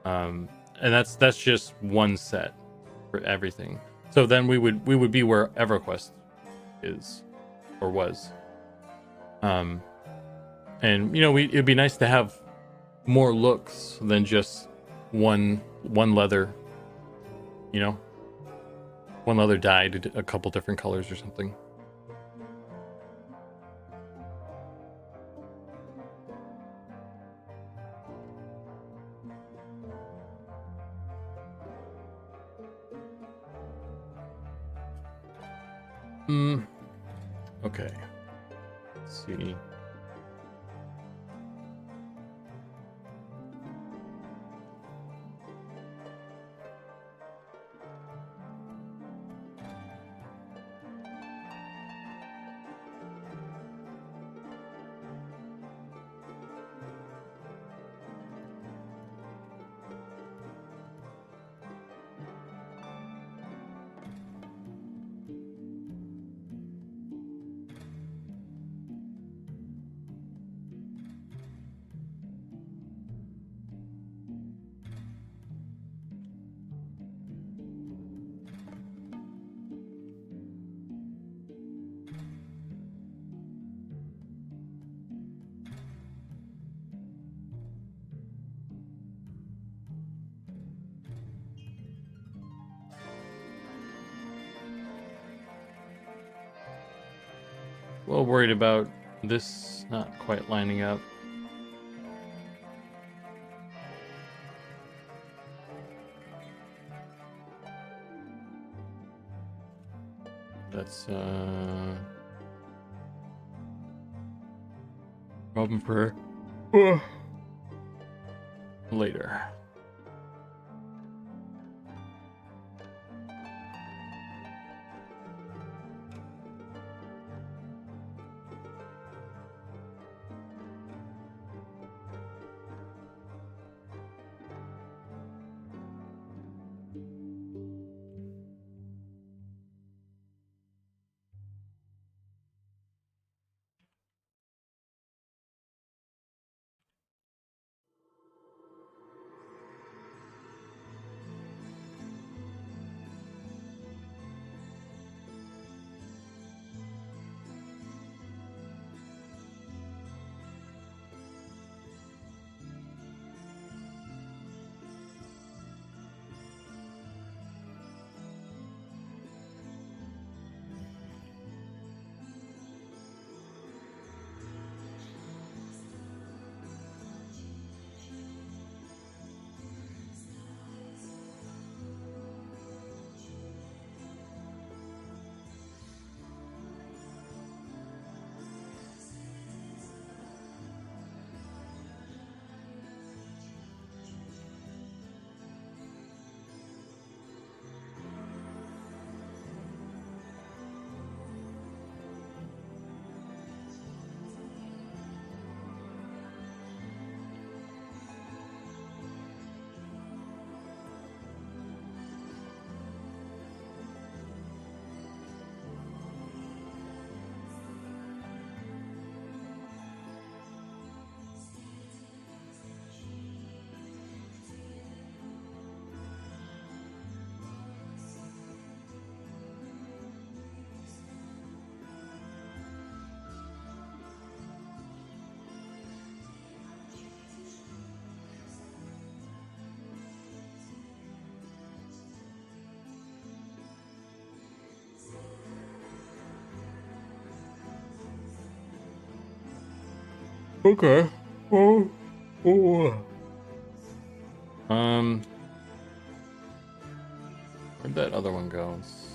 Speaker 1: And that's just one set for everything. So then we would be where EverQuest is or was. And you know, it'd be nice to have more looks than just one leather, you know, one leather dyed a couple different colors or something. Okay. Let's see. little worried about this not quite lining up. That's problem for later. Okay. Oh. Where'd that other one go? Let's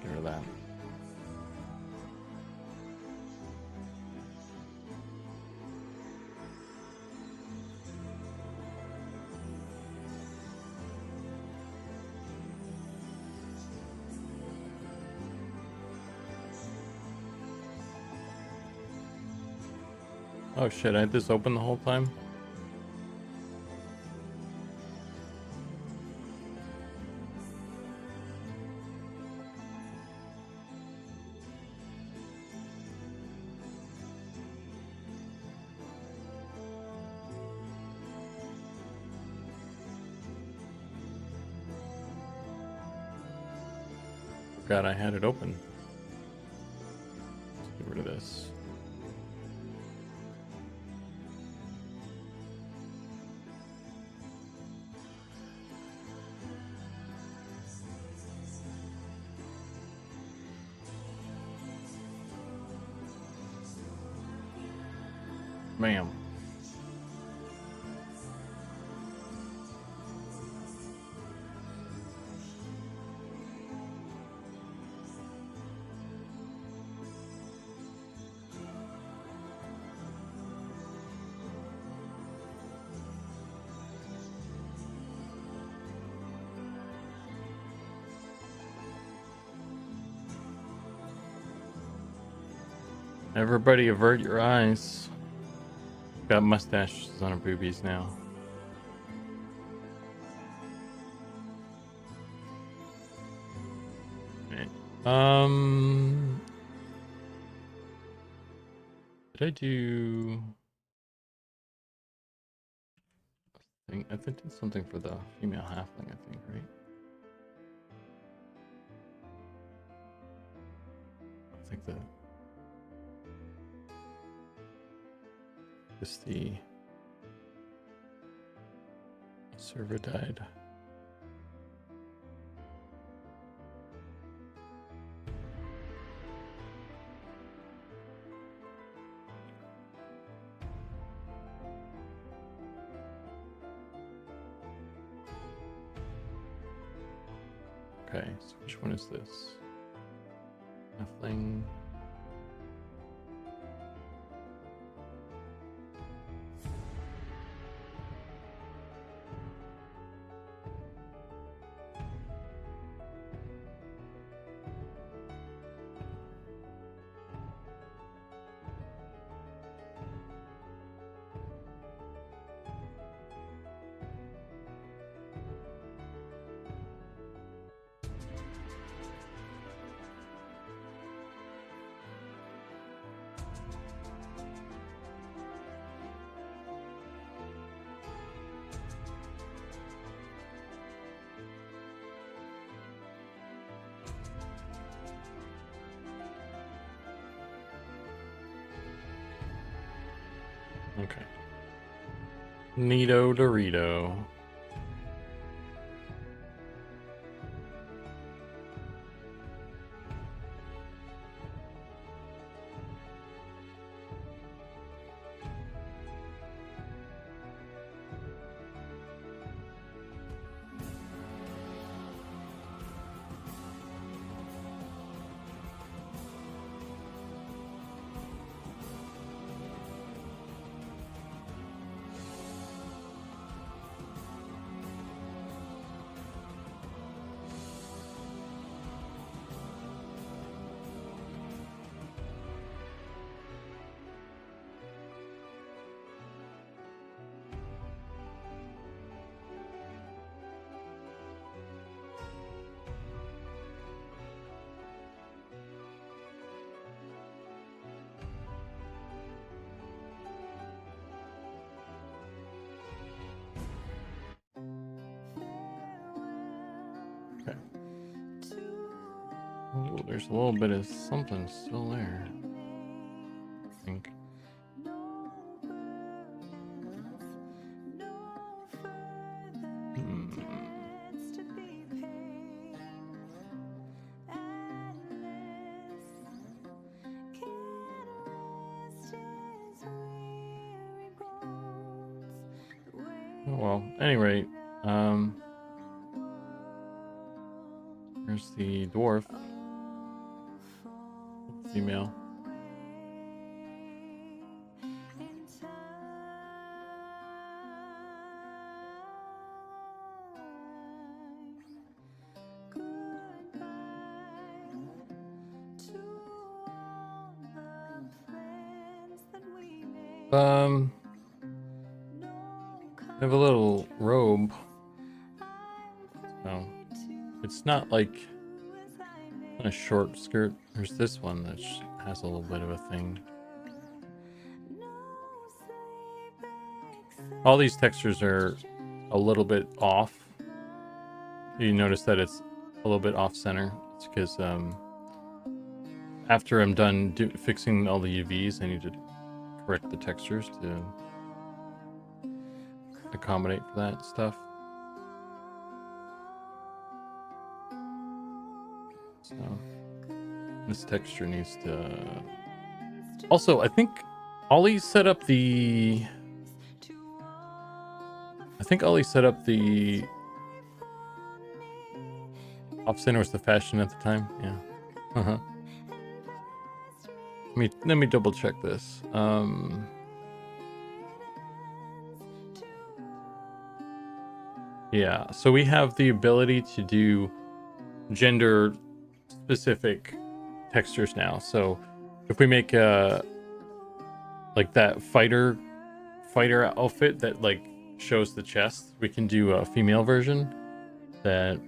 Speaker 1: get rid of that. Oh shit, I had this open the whole time? Forgot I had it open. Let's get rid of this. Bam. Everybody avert your eyes. Got mustaches on her boobies now. Okay. Did I do thing? I think did something for the female halfling, I think, right? I think that just the server died. Okay, so which one is this? Halfling. Okay. Neato Dorito. Okay. Oh, there's a little bit of something still there, I think. Oh, well, anyway, there's the dwarf female. I have a little robe. So it's not like a short skirt. There's this one that has a little bit of a thing. All these textures are a little bit off. You notice that it's a little bit off center. It's because after I'm done fixing all the UVs, I need to correct the textures to accommodate for that stuff. So this texture needs to... Also, I think Ollie set up the... Off center was the fashion at the time. Yeah. Uh-huh. Let me double check this. Yeah, so we have the ability to do gender specific textures now. So if we make like that fighter outfit that like shows the chest, we can do a female version that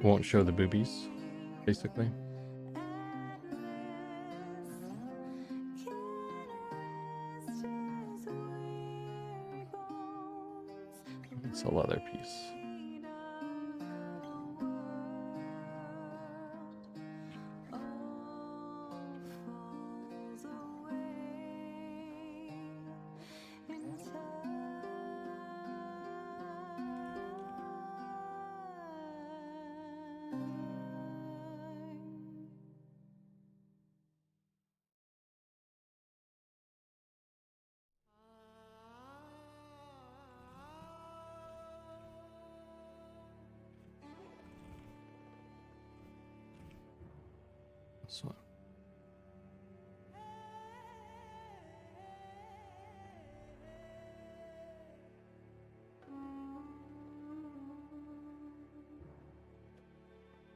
Speaker 1: won't show the boobies, basically. It's a leather piece.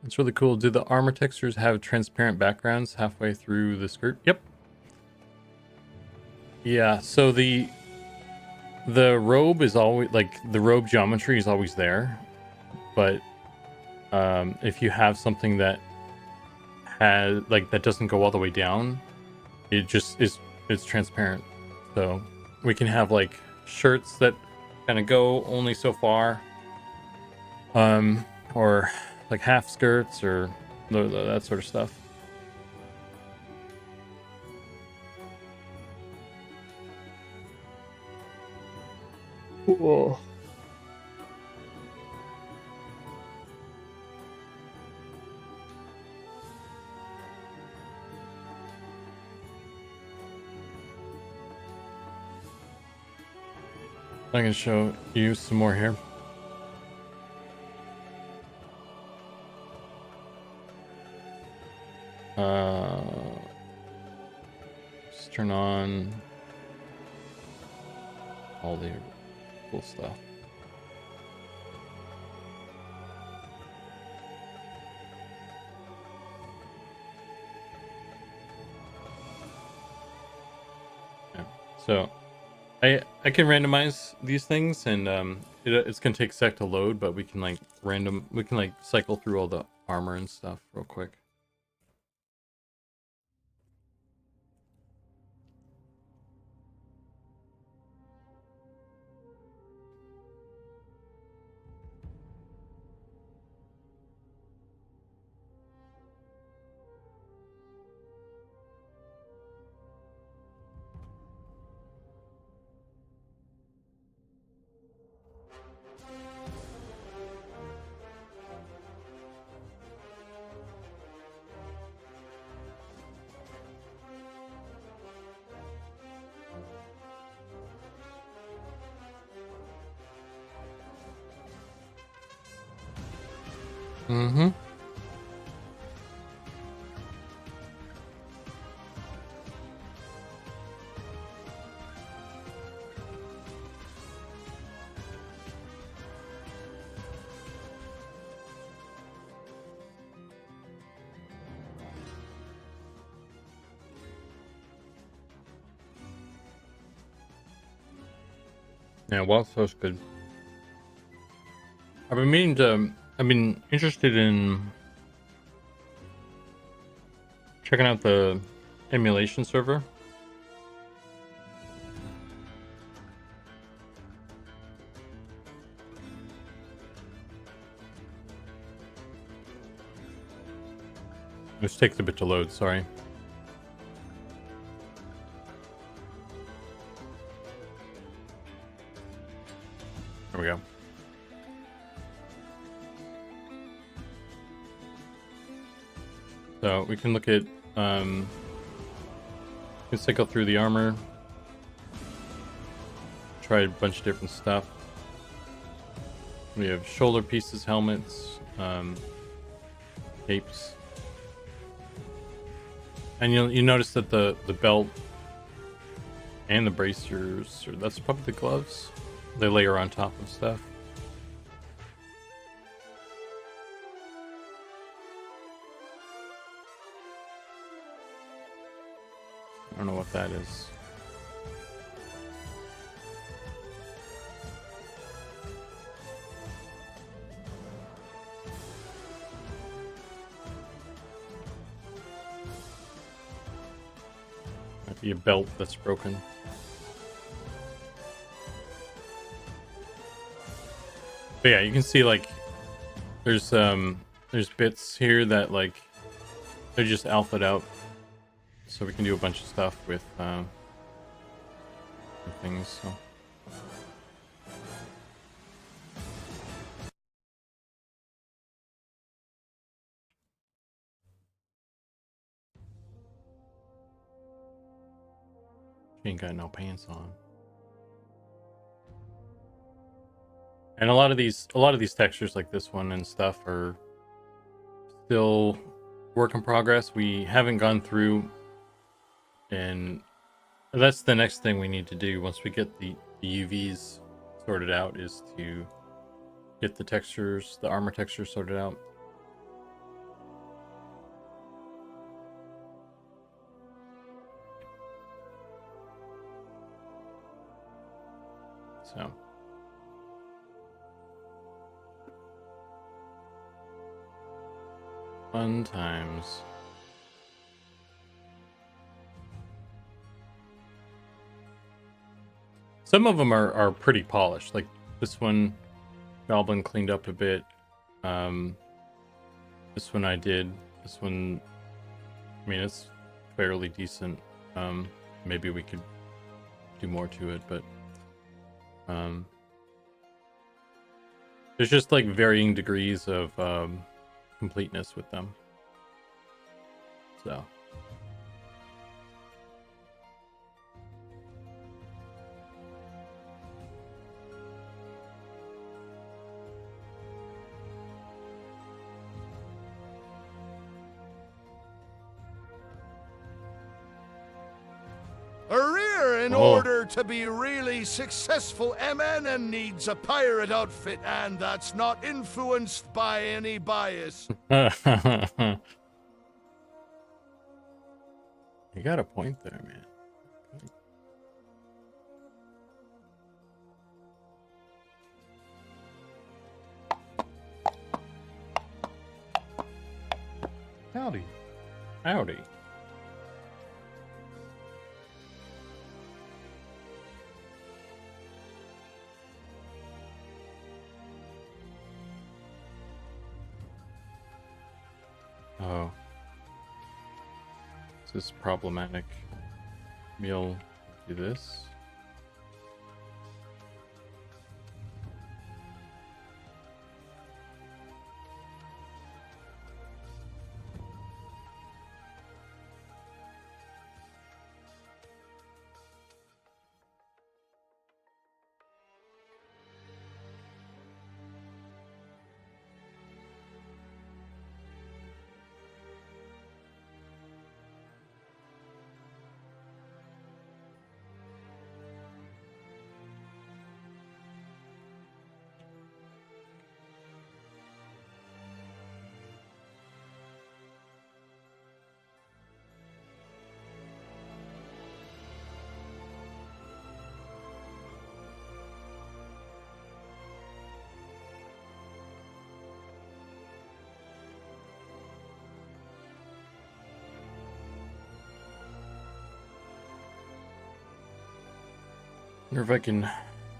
Speaker 1: It's really cool. Do the armor textures have transparent backgrounds halfway through the skirt? Yep. Yeah, so the robe is always like the robe geometry is always there, but if you have something that has like that doesn't go all the way down, it just is it's transparent. So we can have like shirts that kind of go only so far, or like half skirts or that sort of stuff. Whoa. I can show you some more here. Just turn on all the cool stuff. Yeah. So I can randomize these things, and it's gonna take a sec to load, but we can like cycle through all the armor and stuff real quick. Mm-hmm. Yeah, wild sauce good. I've been interested in checking out the emulation server. This takes a bit to load, sorry. There we go. So we can look at we can cycle through the armor. Try a bunch of different stuff. We have shoulder pieces, helmets, capes. And you notice that the belt and the bracers, or that's probably the gloves, they layer on top of stuff. I don't know what that is. Might be a belt that's broken. But yeah, you can see like there's bits here that like they're just alphaed out, so we can do a bunch of stuff with things. So. She ain't got no pants on. And a lot of these textures like this one and stuff are still work in progress. We haven't gone through, and that's the next thing we need to do once we get the UVs sorted out, is to get the textures, the armor textures sorted out. So. Fun times. Some of them are pretty polished. Like this one, Goblin cleaned up a bit. This one I did. This one, I mean, it's fairly decent. Maybe we could do more to it, but there's just like varying degrees of completeness with them. So.
Speaker 2: In order to be really successful, MN needs a pirate outfit, and that's not influenced by any bias.
Speaker 1: You got a point there, man.
Speaker 3: Howdy.
Speaker 1: Howdy. Oh. This is problematic. We'll do this. Wonder if I can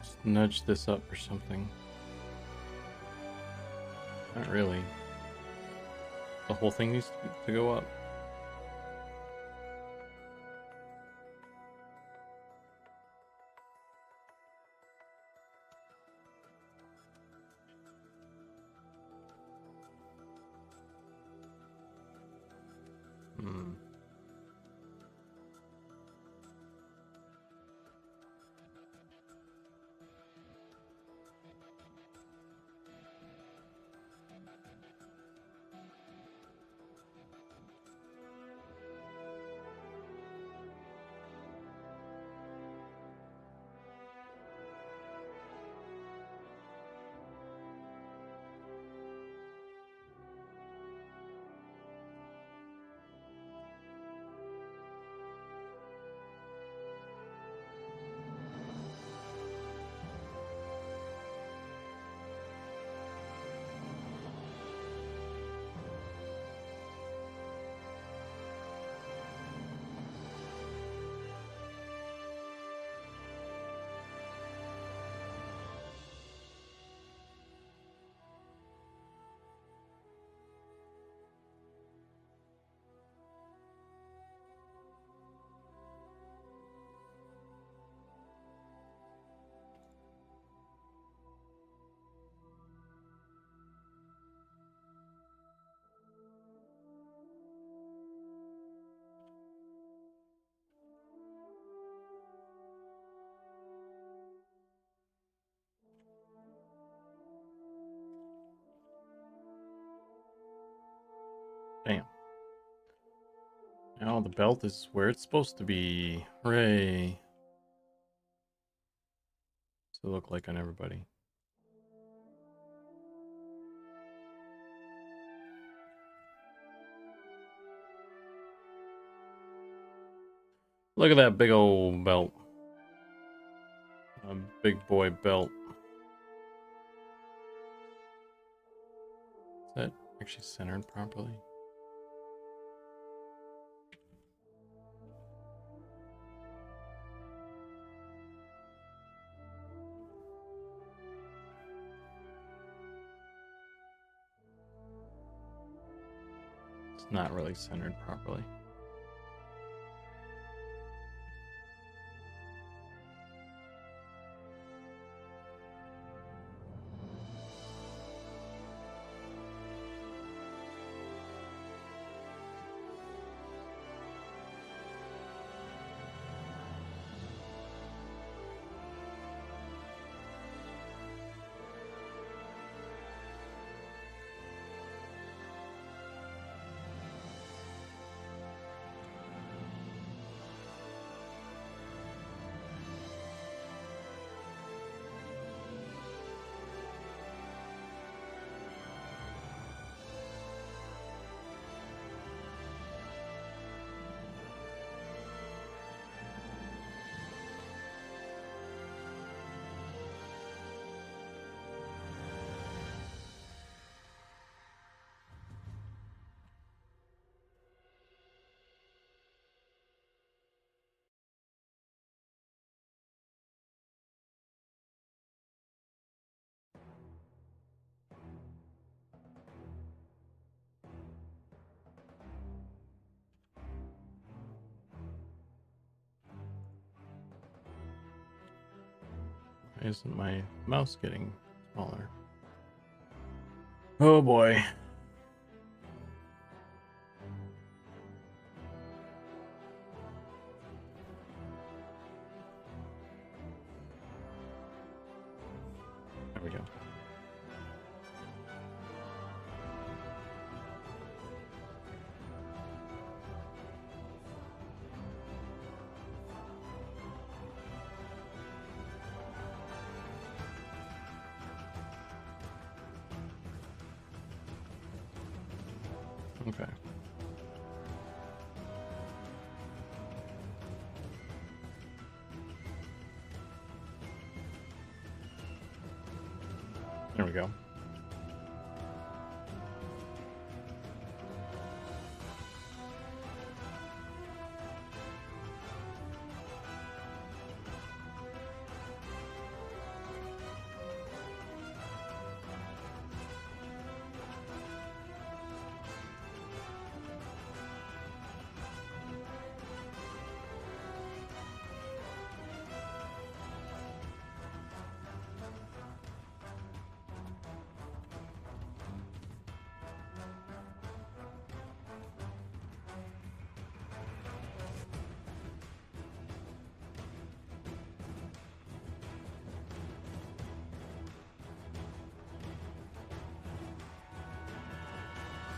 Speaker 1: just nudge this up or something. Not really. The whole thing needs to go up. Damn. Now the belt is where it's supposed to be. Hooray. So look like on everybody. Look at that big old belt. A big boy belt. Is that actually centered properly? It's not really centered properly. Why isn't my mouse getting smaller? Oh boy. There we go. Okay. There we go.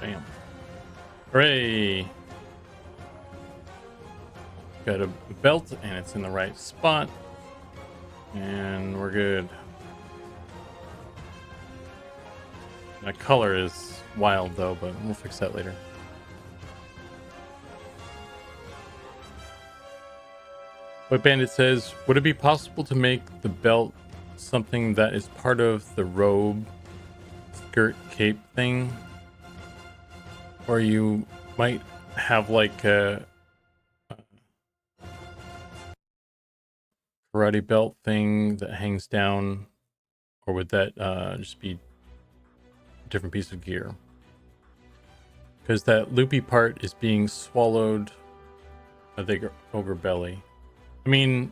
Speaker 1: Bam. Hooray! Got a belt and it's in the right spot. And we're good. My color is wild though, but we'll fix that later. But Bandit says, would it be possible to make the belt something that is part of the robe, skirt, cape thing? Or you might have like a karate belt thing that hangs down, or would that just be a different piece of gear? Because that loopy part is being swallowed by the ogre belly. I mean,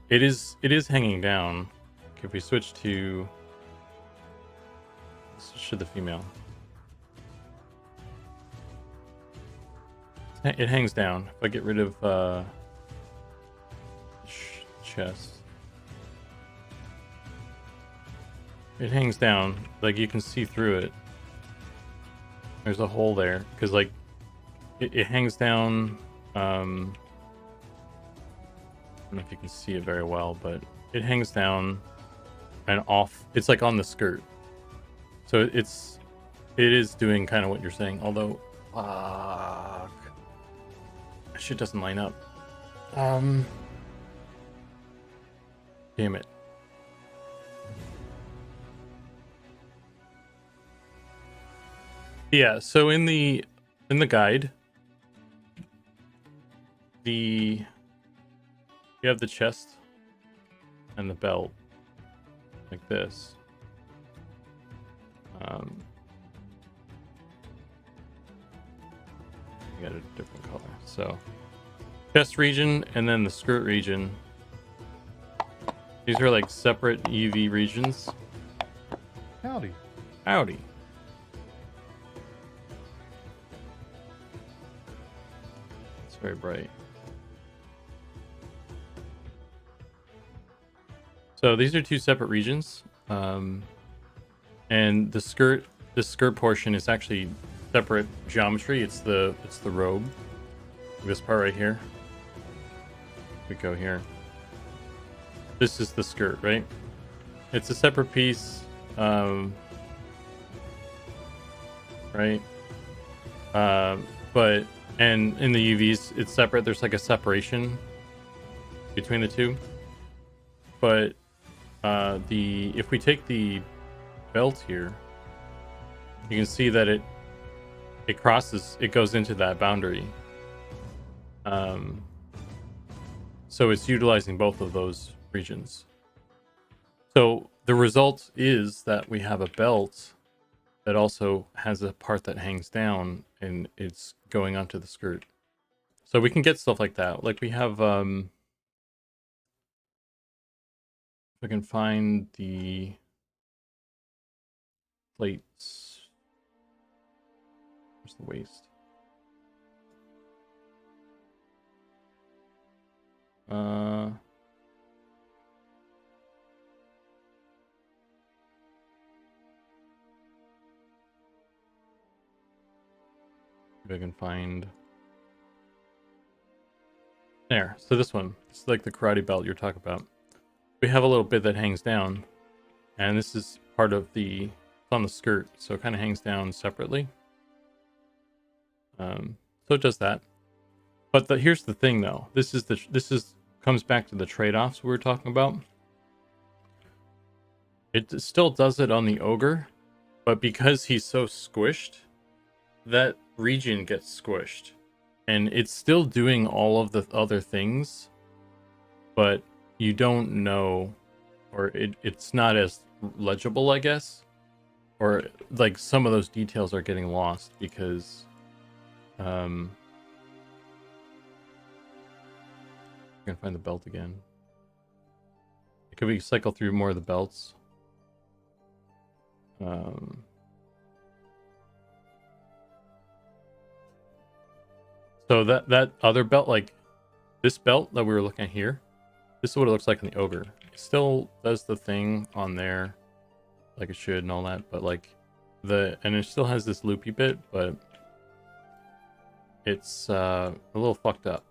Speaker 1: it is hanging down. Okay, if we switch to the female, it hangs down. If I get rid of chest, it hangs down. Like you can see through it. There's a hole there because like it hangs down. I don't know if you can see it very well, but it hangs down and off. It's like on the skirt, so it is doing kind of what you're saying. Although, fuck, shit doesn't line up. Damn it. Yeah, so in the guide, you have the chest and the belt like this. You got a different color. So chest region and then the skirt region. These are like separate UV regions.
Speaker 3: Howdy.
Speaker 1: Howdy. It's very bright. So these are two separate regions, and the skirt portion is actually separate geometry. It's the robe. This part right here. We go here. This is the skirt, right? It's a separate piece, right? But and in the UVs, it's separate. There's like a separation between the two. But if we take the belt here, you can see that it crosses, it goes into that boundary. So it's utilizing both of those regions. So the result is that we have a belt that also has a part that hangs down and it's going onto the skirt. So we can get stuff like that. Like we have, if I can find the plates. Where's the waist? If I can find there. So this one, it's like the karate belt you're talking about. We have a little bit that hangs down, and this is part of it's on the skirt, so it kind of hangs down separately. So it does that. But here's the thing, though. This comes back to the trade-offs we were talking about. It still does it on the ogre, but because he's so squished, that region gets squished, and it's still doing all of the other things, but you don't know, or it's not as legible, I guess, or like some of those details are getting lost because I can find the belt again. Could we cycle through more of the belts? So that other belt, like this belt that we were looking at here, this is what it looks like in the ogre. It still does the thing on there like it should and all that, but like and it still has this loopy bit, but it's a little fucked up.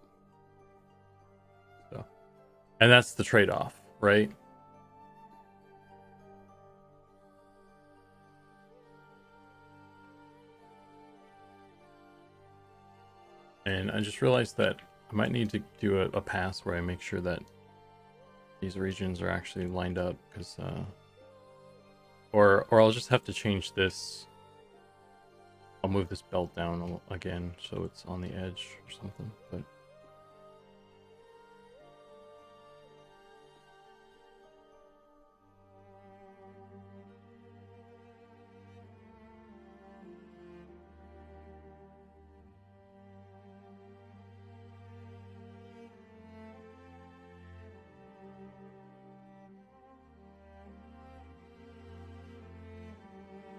Speaker 1: So, and that's the trade-off, right? And I just realized that I might need to do a pass where I make sure that these regions are actually lined up, because or I'll just have to change this. I'll move this belt down again so it's on the edge or something, but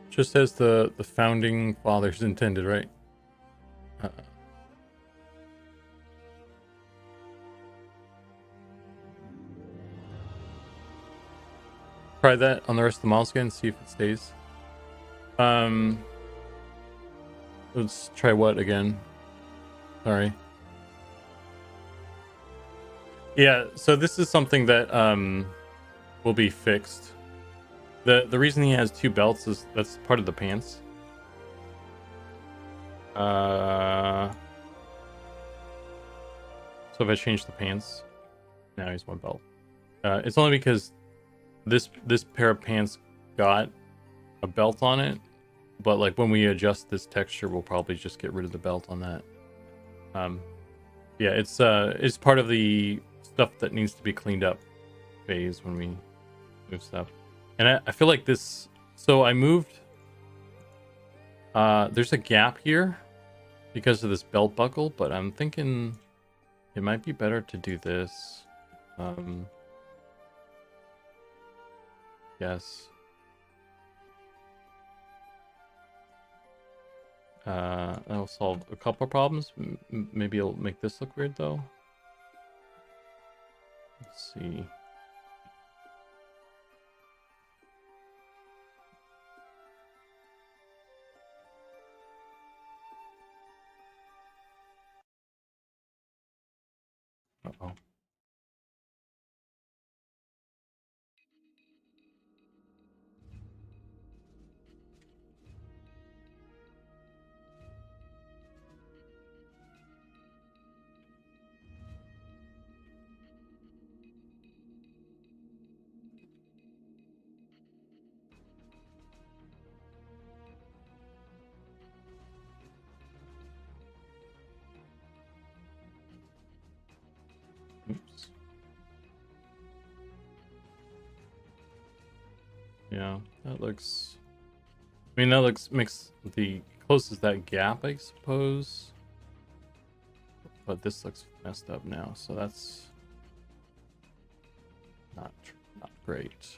Speaker 1: just as the founding fathers intended, right? Try that on the rest of the model skin, see if it stays. Let's try what again? Sorry. Yeah, so this is something that will be fixed. The reason he has two belts is that's part of the pants. So if I change the pants, now he's one belt. It's only because this pair of pants got a belt on it, but like when we adjust this texture, we'll probably just get rid of the belt on that. Yeah, it's part of the stuff that needs to be cleaned up phase when we move stuff. And I feel like this. So I moved. There's a gap here because of this belt buckle, but I'm thinking it might be better to do this. Yes. That'll solve a couple problems. Maybe it'll make this look weird though. Let's see. Uh-oh. Oops. Yeah, that looks. I mean, that makes the closes that gap, I suppose. But this looks messed up now, so that's not great.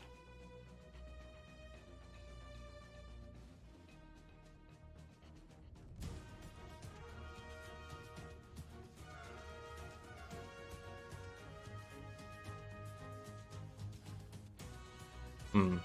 Speaker 1: Hmm.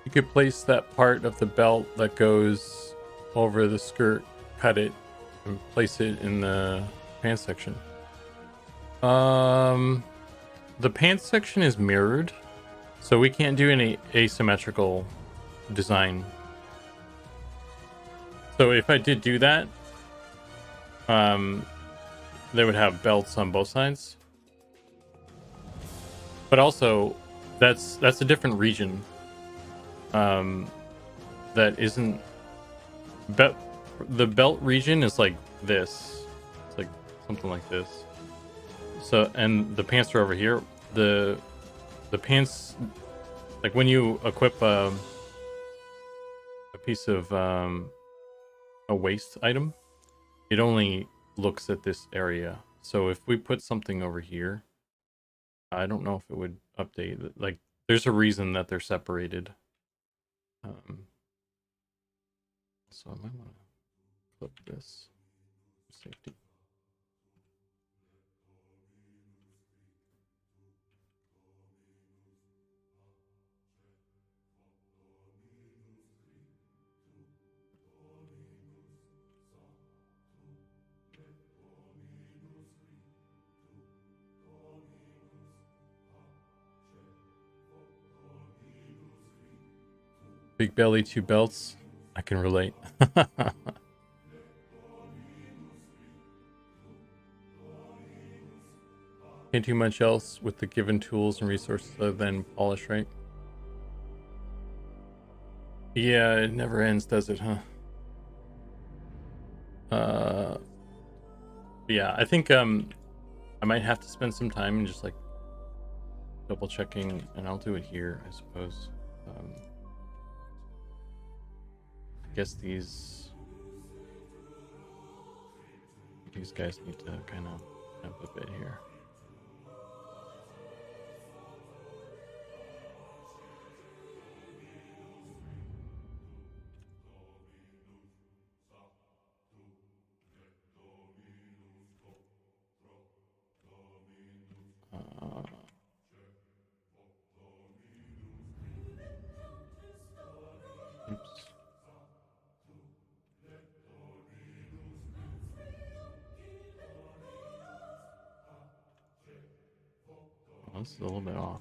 Speaker 1: You could place that part of the belt that goes over the skirt, cut it, and place it in the pants section. The pants section is mirrored, so we can't do any asymmetrical design. So if I did do that, they would have belts on both sides. But also, that's a different region. That isn't. The belt region is like this. It's like something like this. So, and the pants are over here. The pants, like when you equip a piece of a waist item, it only looks at this area. So if we put something over here, I don't know if it would update. Like, there's a reason that they're separated. So I might want to clip this for safety. Big belly, two belts. I can relate. Can't do much else with the given tools and resources other than polish, right? Yeah, it never ends, does it, huh? Yeah, I think I might have to spend some time and just like double checking, and I'll do it here, I suppose. I guess these guys need to kind of jump a bit here. Oops. That's a little bit off.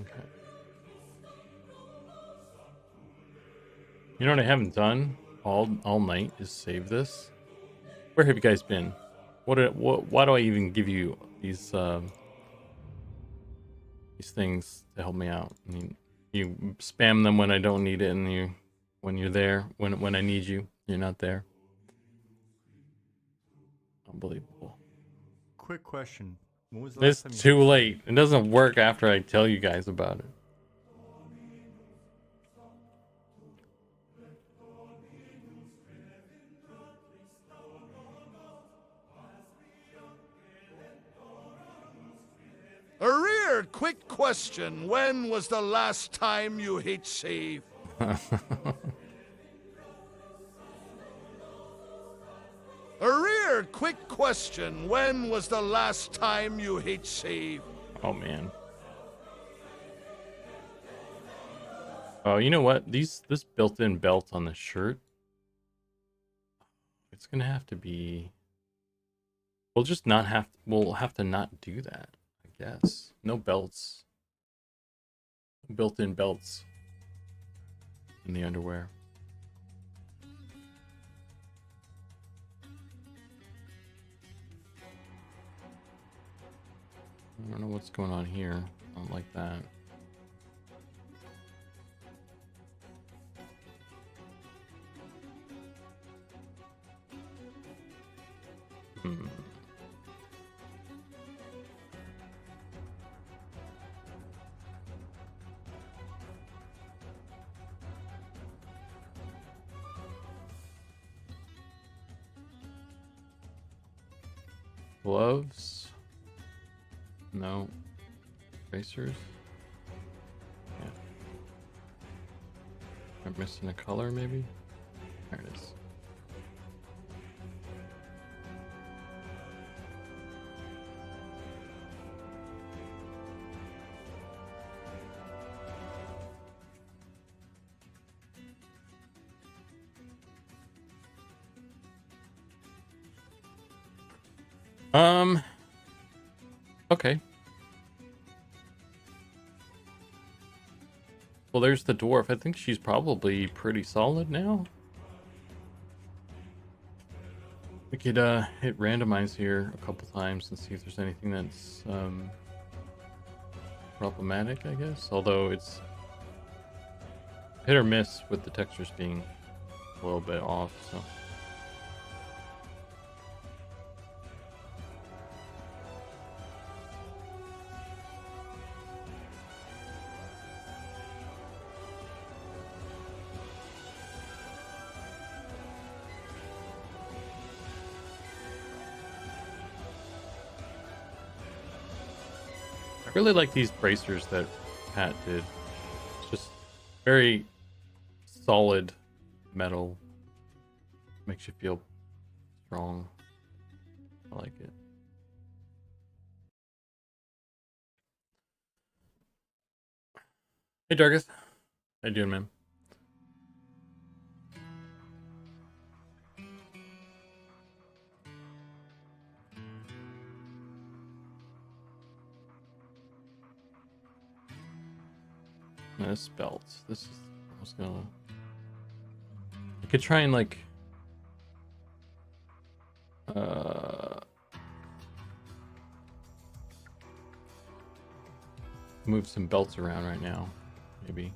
Speaker 1: Okay. You know what I haven't done all night is save this. Where have you guys been? Why do I even give you these things to help me out? I mean, you spam them when I don't need it, and when you're there, when I need you, you're not there. Unbelievable.
Speaker 3: Quick question. When was the last
Speaker 1: It's
Speaker 3: time you
Speaker 1: too late. It doesn't work after I tell you guys about it.
Speaker 2: A quick question. When was the last time you hit save? A quick question. When was the last time you hit save?
Speaker 1: Oh man. Oh, you know what? This built-in belt on the shirt. It's gonna have to be. We'll just not have. We'll have to not do that. I guess no belts. Built-in belts in the underwear. I don't know what's going on here. I don't like that. Gloves? No. Tracers? Yeah. I'm missing a color, maybe? There it is. Okay. Well, there's the dwarf. I think she's probably pretty solid now. We could hit randomize here a couple times and see if there's anything that's problematic, I guess. Although it's hit or miss with the textures being a little bit off, so. I really like these bracers that Pat did. It's just very solid metal. Makes you feel strong. I like it. Hey Dargus. How you doing, man? This belt. This is. I was gonna. I could try and like. Move some belts around right now, maybe.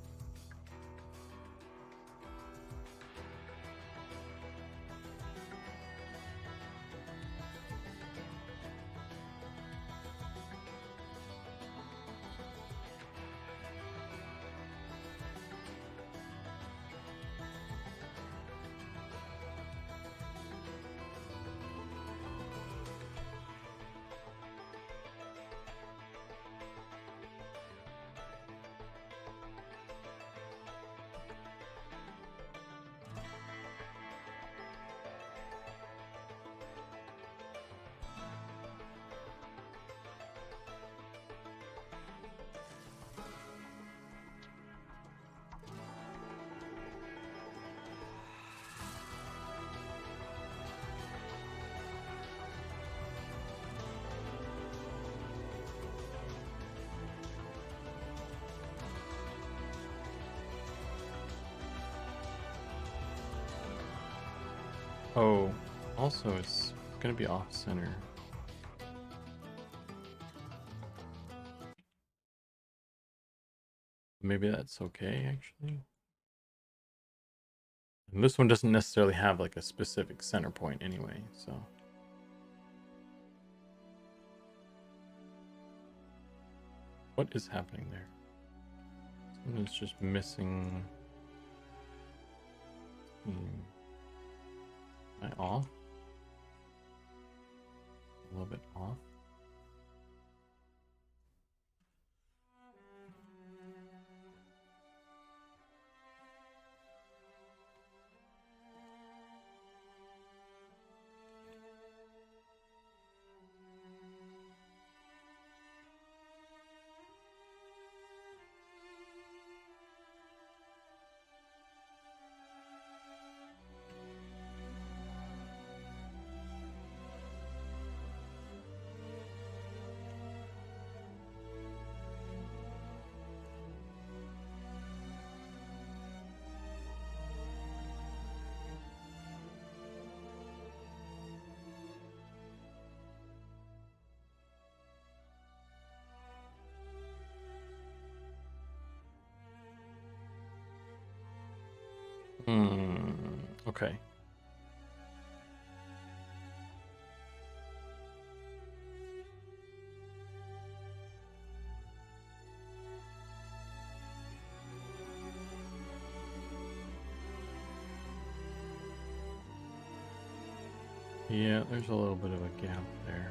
Speaker 1: Oh, also it's gonna be off center. Maybe that's okay actually. And this one doesn't necessarily have like a specific center point anyway, so. What is happening there? Someone's just missing. Am I off? A little bit off. Okay. Yeah, there's a little bit of a gap there.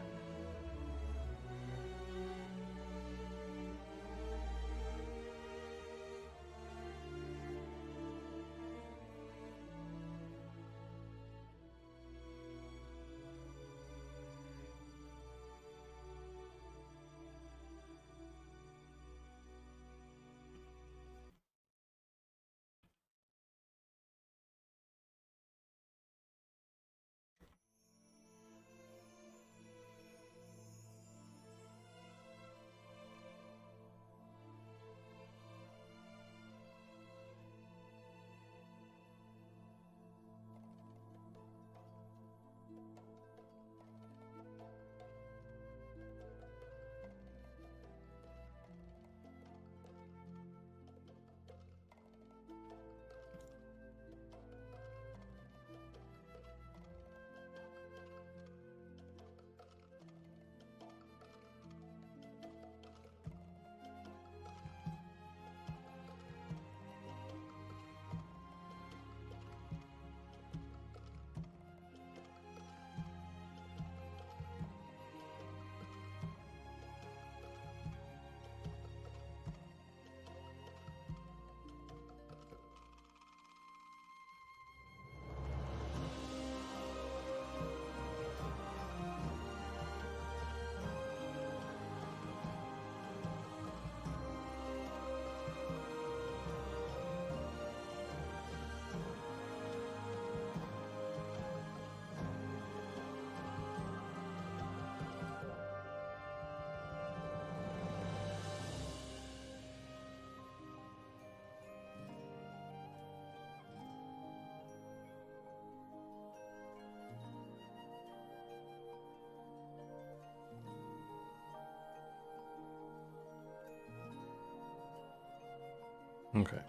Speaker 1: Okay.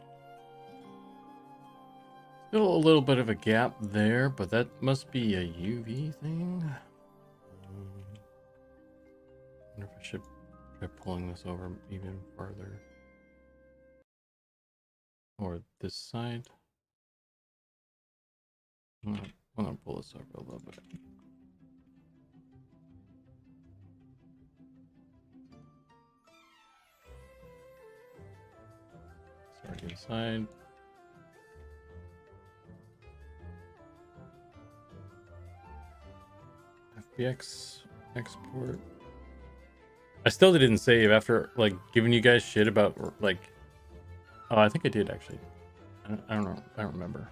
Speaker 1: Still a little bit of a gap there, but that must be a UV thing. Wonder if I should try pulling this over even further. Or this side. I'm gonna pull this over a little bit. Start inside. FBX export. I still didn't save after like giving you guys shit about like. Oh, I think I did actually. I don't know. I don't remember.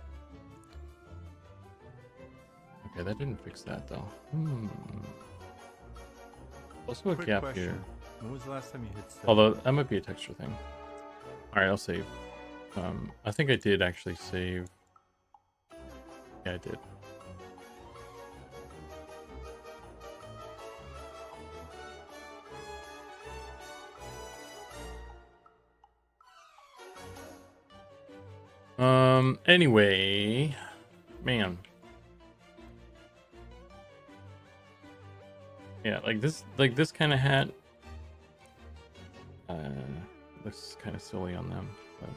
Speaker 1: Okay, that didn't fix that though. Also a
Speaker 3: Quick
Speaker 1: gap
Speaker 3: question.
Speaker 1: here.
Speaker 3: When was the last time you hit save?
Speaker 1: Although that might be a texture thing. All right, I'll save. I think I did actually save. Yeah, I did. Anyway, man. Yeah, like this kind of hat looks kind of silly on them, but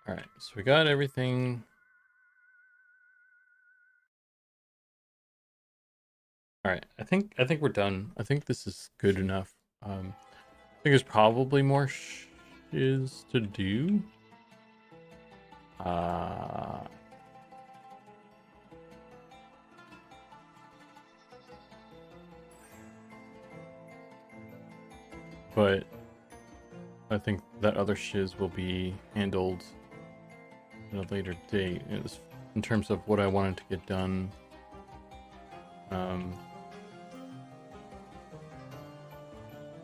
Speaker 1: all right, so we got everything. All right, I think we're done. I think this is good enough. I think there's probably more is to do. But I think that other shiz will be handled at a later date. It was in terms of what I wanted to get done.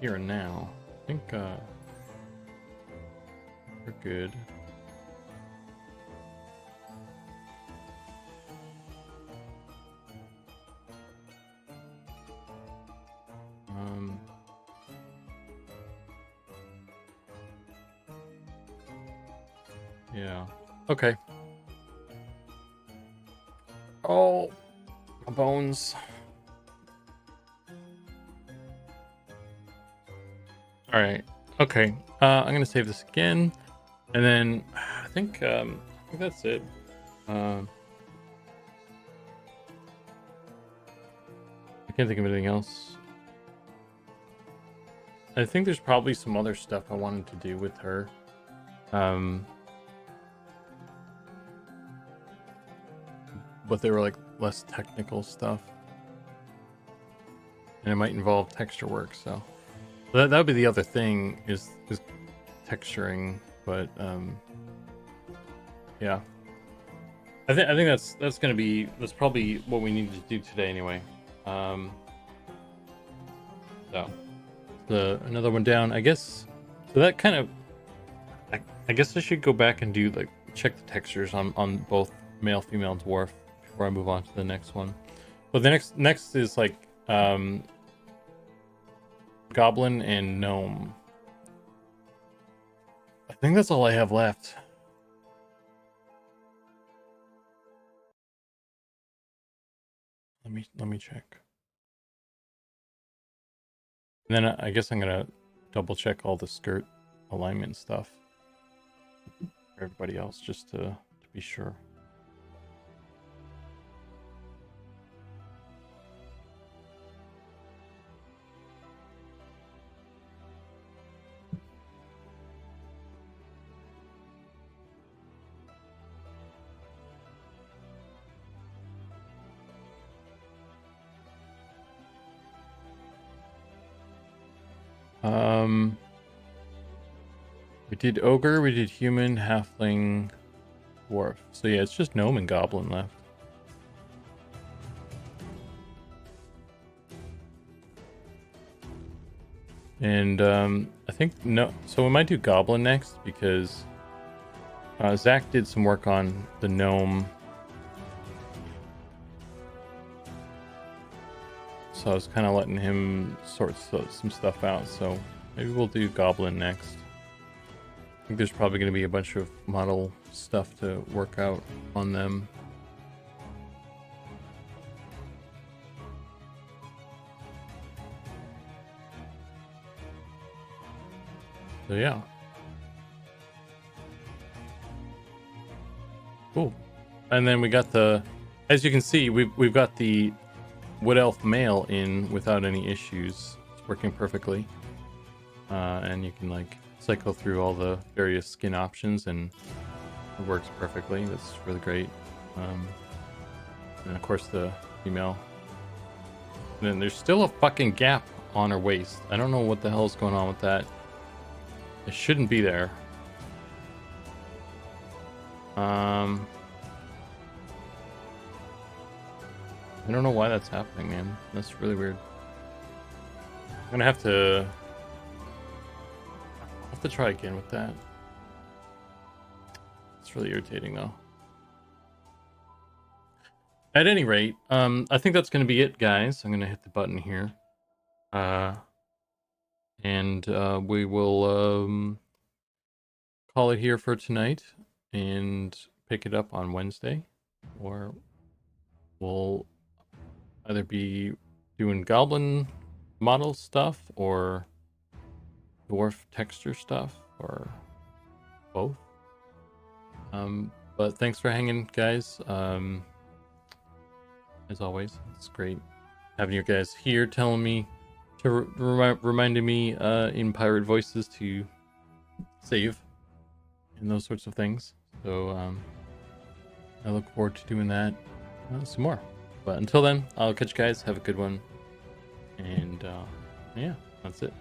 Speaker 1: Here and now. I think we're good. Yeah. Okay. Oh, my bones. All right. Okay. I'm gonna save this again, and then I think that's it. I can't think of anything else. I think there's probably some other stuff I wanted to do with her. But they were like less technical stuff, and it might involve texture work. So that would be the other thing is texturing. But yeah, I think that's probably what we need to do today anyway. So another one down, I guess. So that kind of, I guess I should go back and do like check the textures on both male, female, dwarf before I move on to the next one. But the next is like goblin and gnome. I think that's all I have left. Let me check. And then I guess I'm gonna double check all the skirt alignment stuff for everybody else just to be sure. We did ogre, we did human, halfling, dwarf. So yeah, it's just gnome and goblin left. And I think so we might do goblin next because Zach did some work on the gnome. So I was kind of letting him sort some stuff out. So maybe we'll do goblin next. I think there's probably going to be a bunch of model stuff to work out on them. So yeah. Cool. And then we got as you can see, we've got the Wood Elf male in without any issues. It's working perfectly. And you can like cycle through all the various skin options and it works perfectly. That's really great. And of course the female. And then there's still a fucking gap on her waist. I don't know what the hell is going on with that. It shouldn't be there. I don't know why that's happening, man. That's really weird. I'm gonna have to try again with that. It's really irritating though. At any rate, I think that's gonna be it, guys. I'm gonna hit the button here. And we will call it here for tonight and pick it up on Wednesday, or we'll either be doing goblin model stuff or dwarf texture stuff or both. But thanks for hanging, guys. As always, it's great having you guys here, telling me to reminding me in pirate voices to save and those sorts of things. So I look forward to doing that some more. But until then, I'll catch you guys. Have a good one. And yeah, that's it.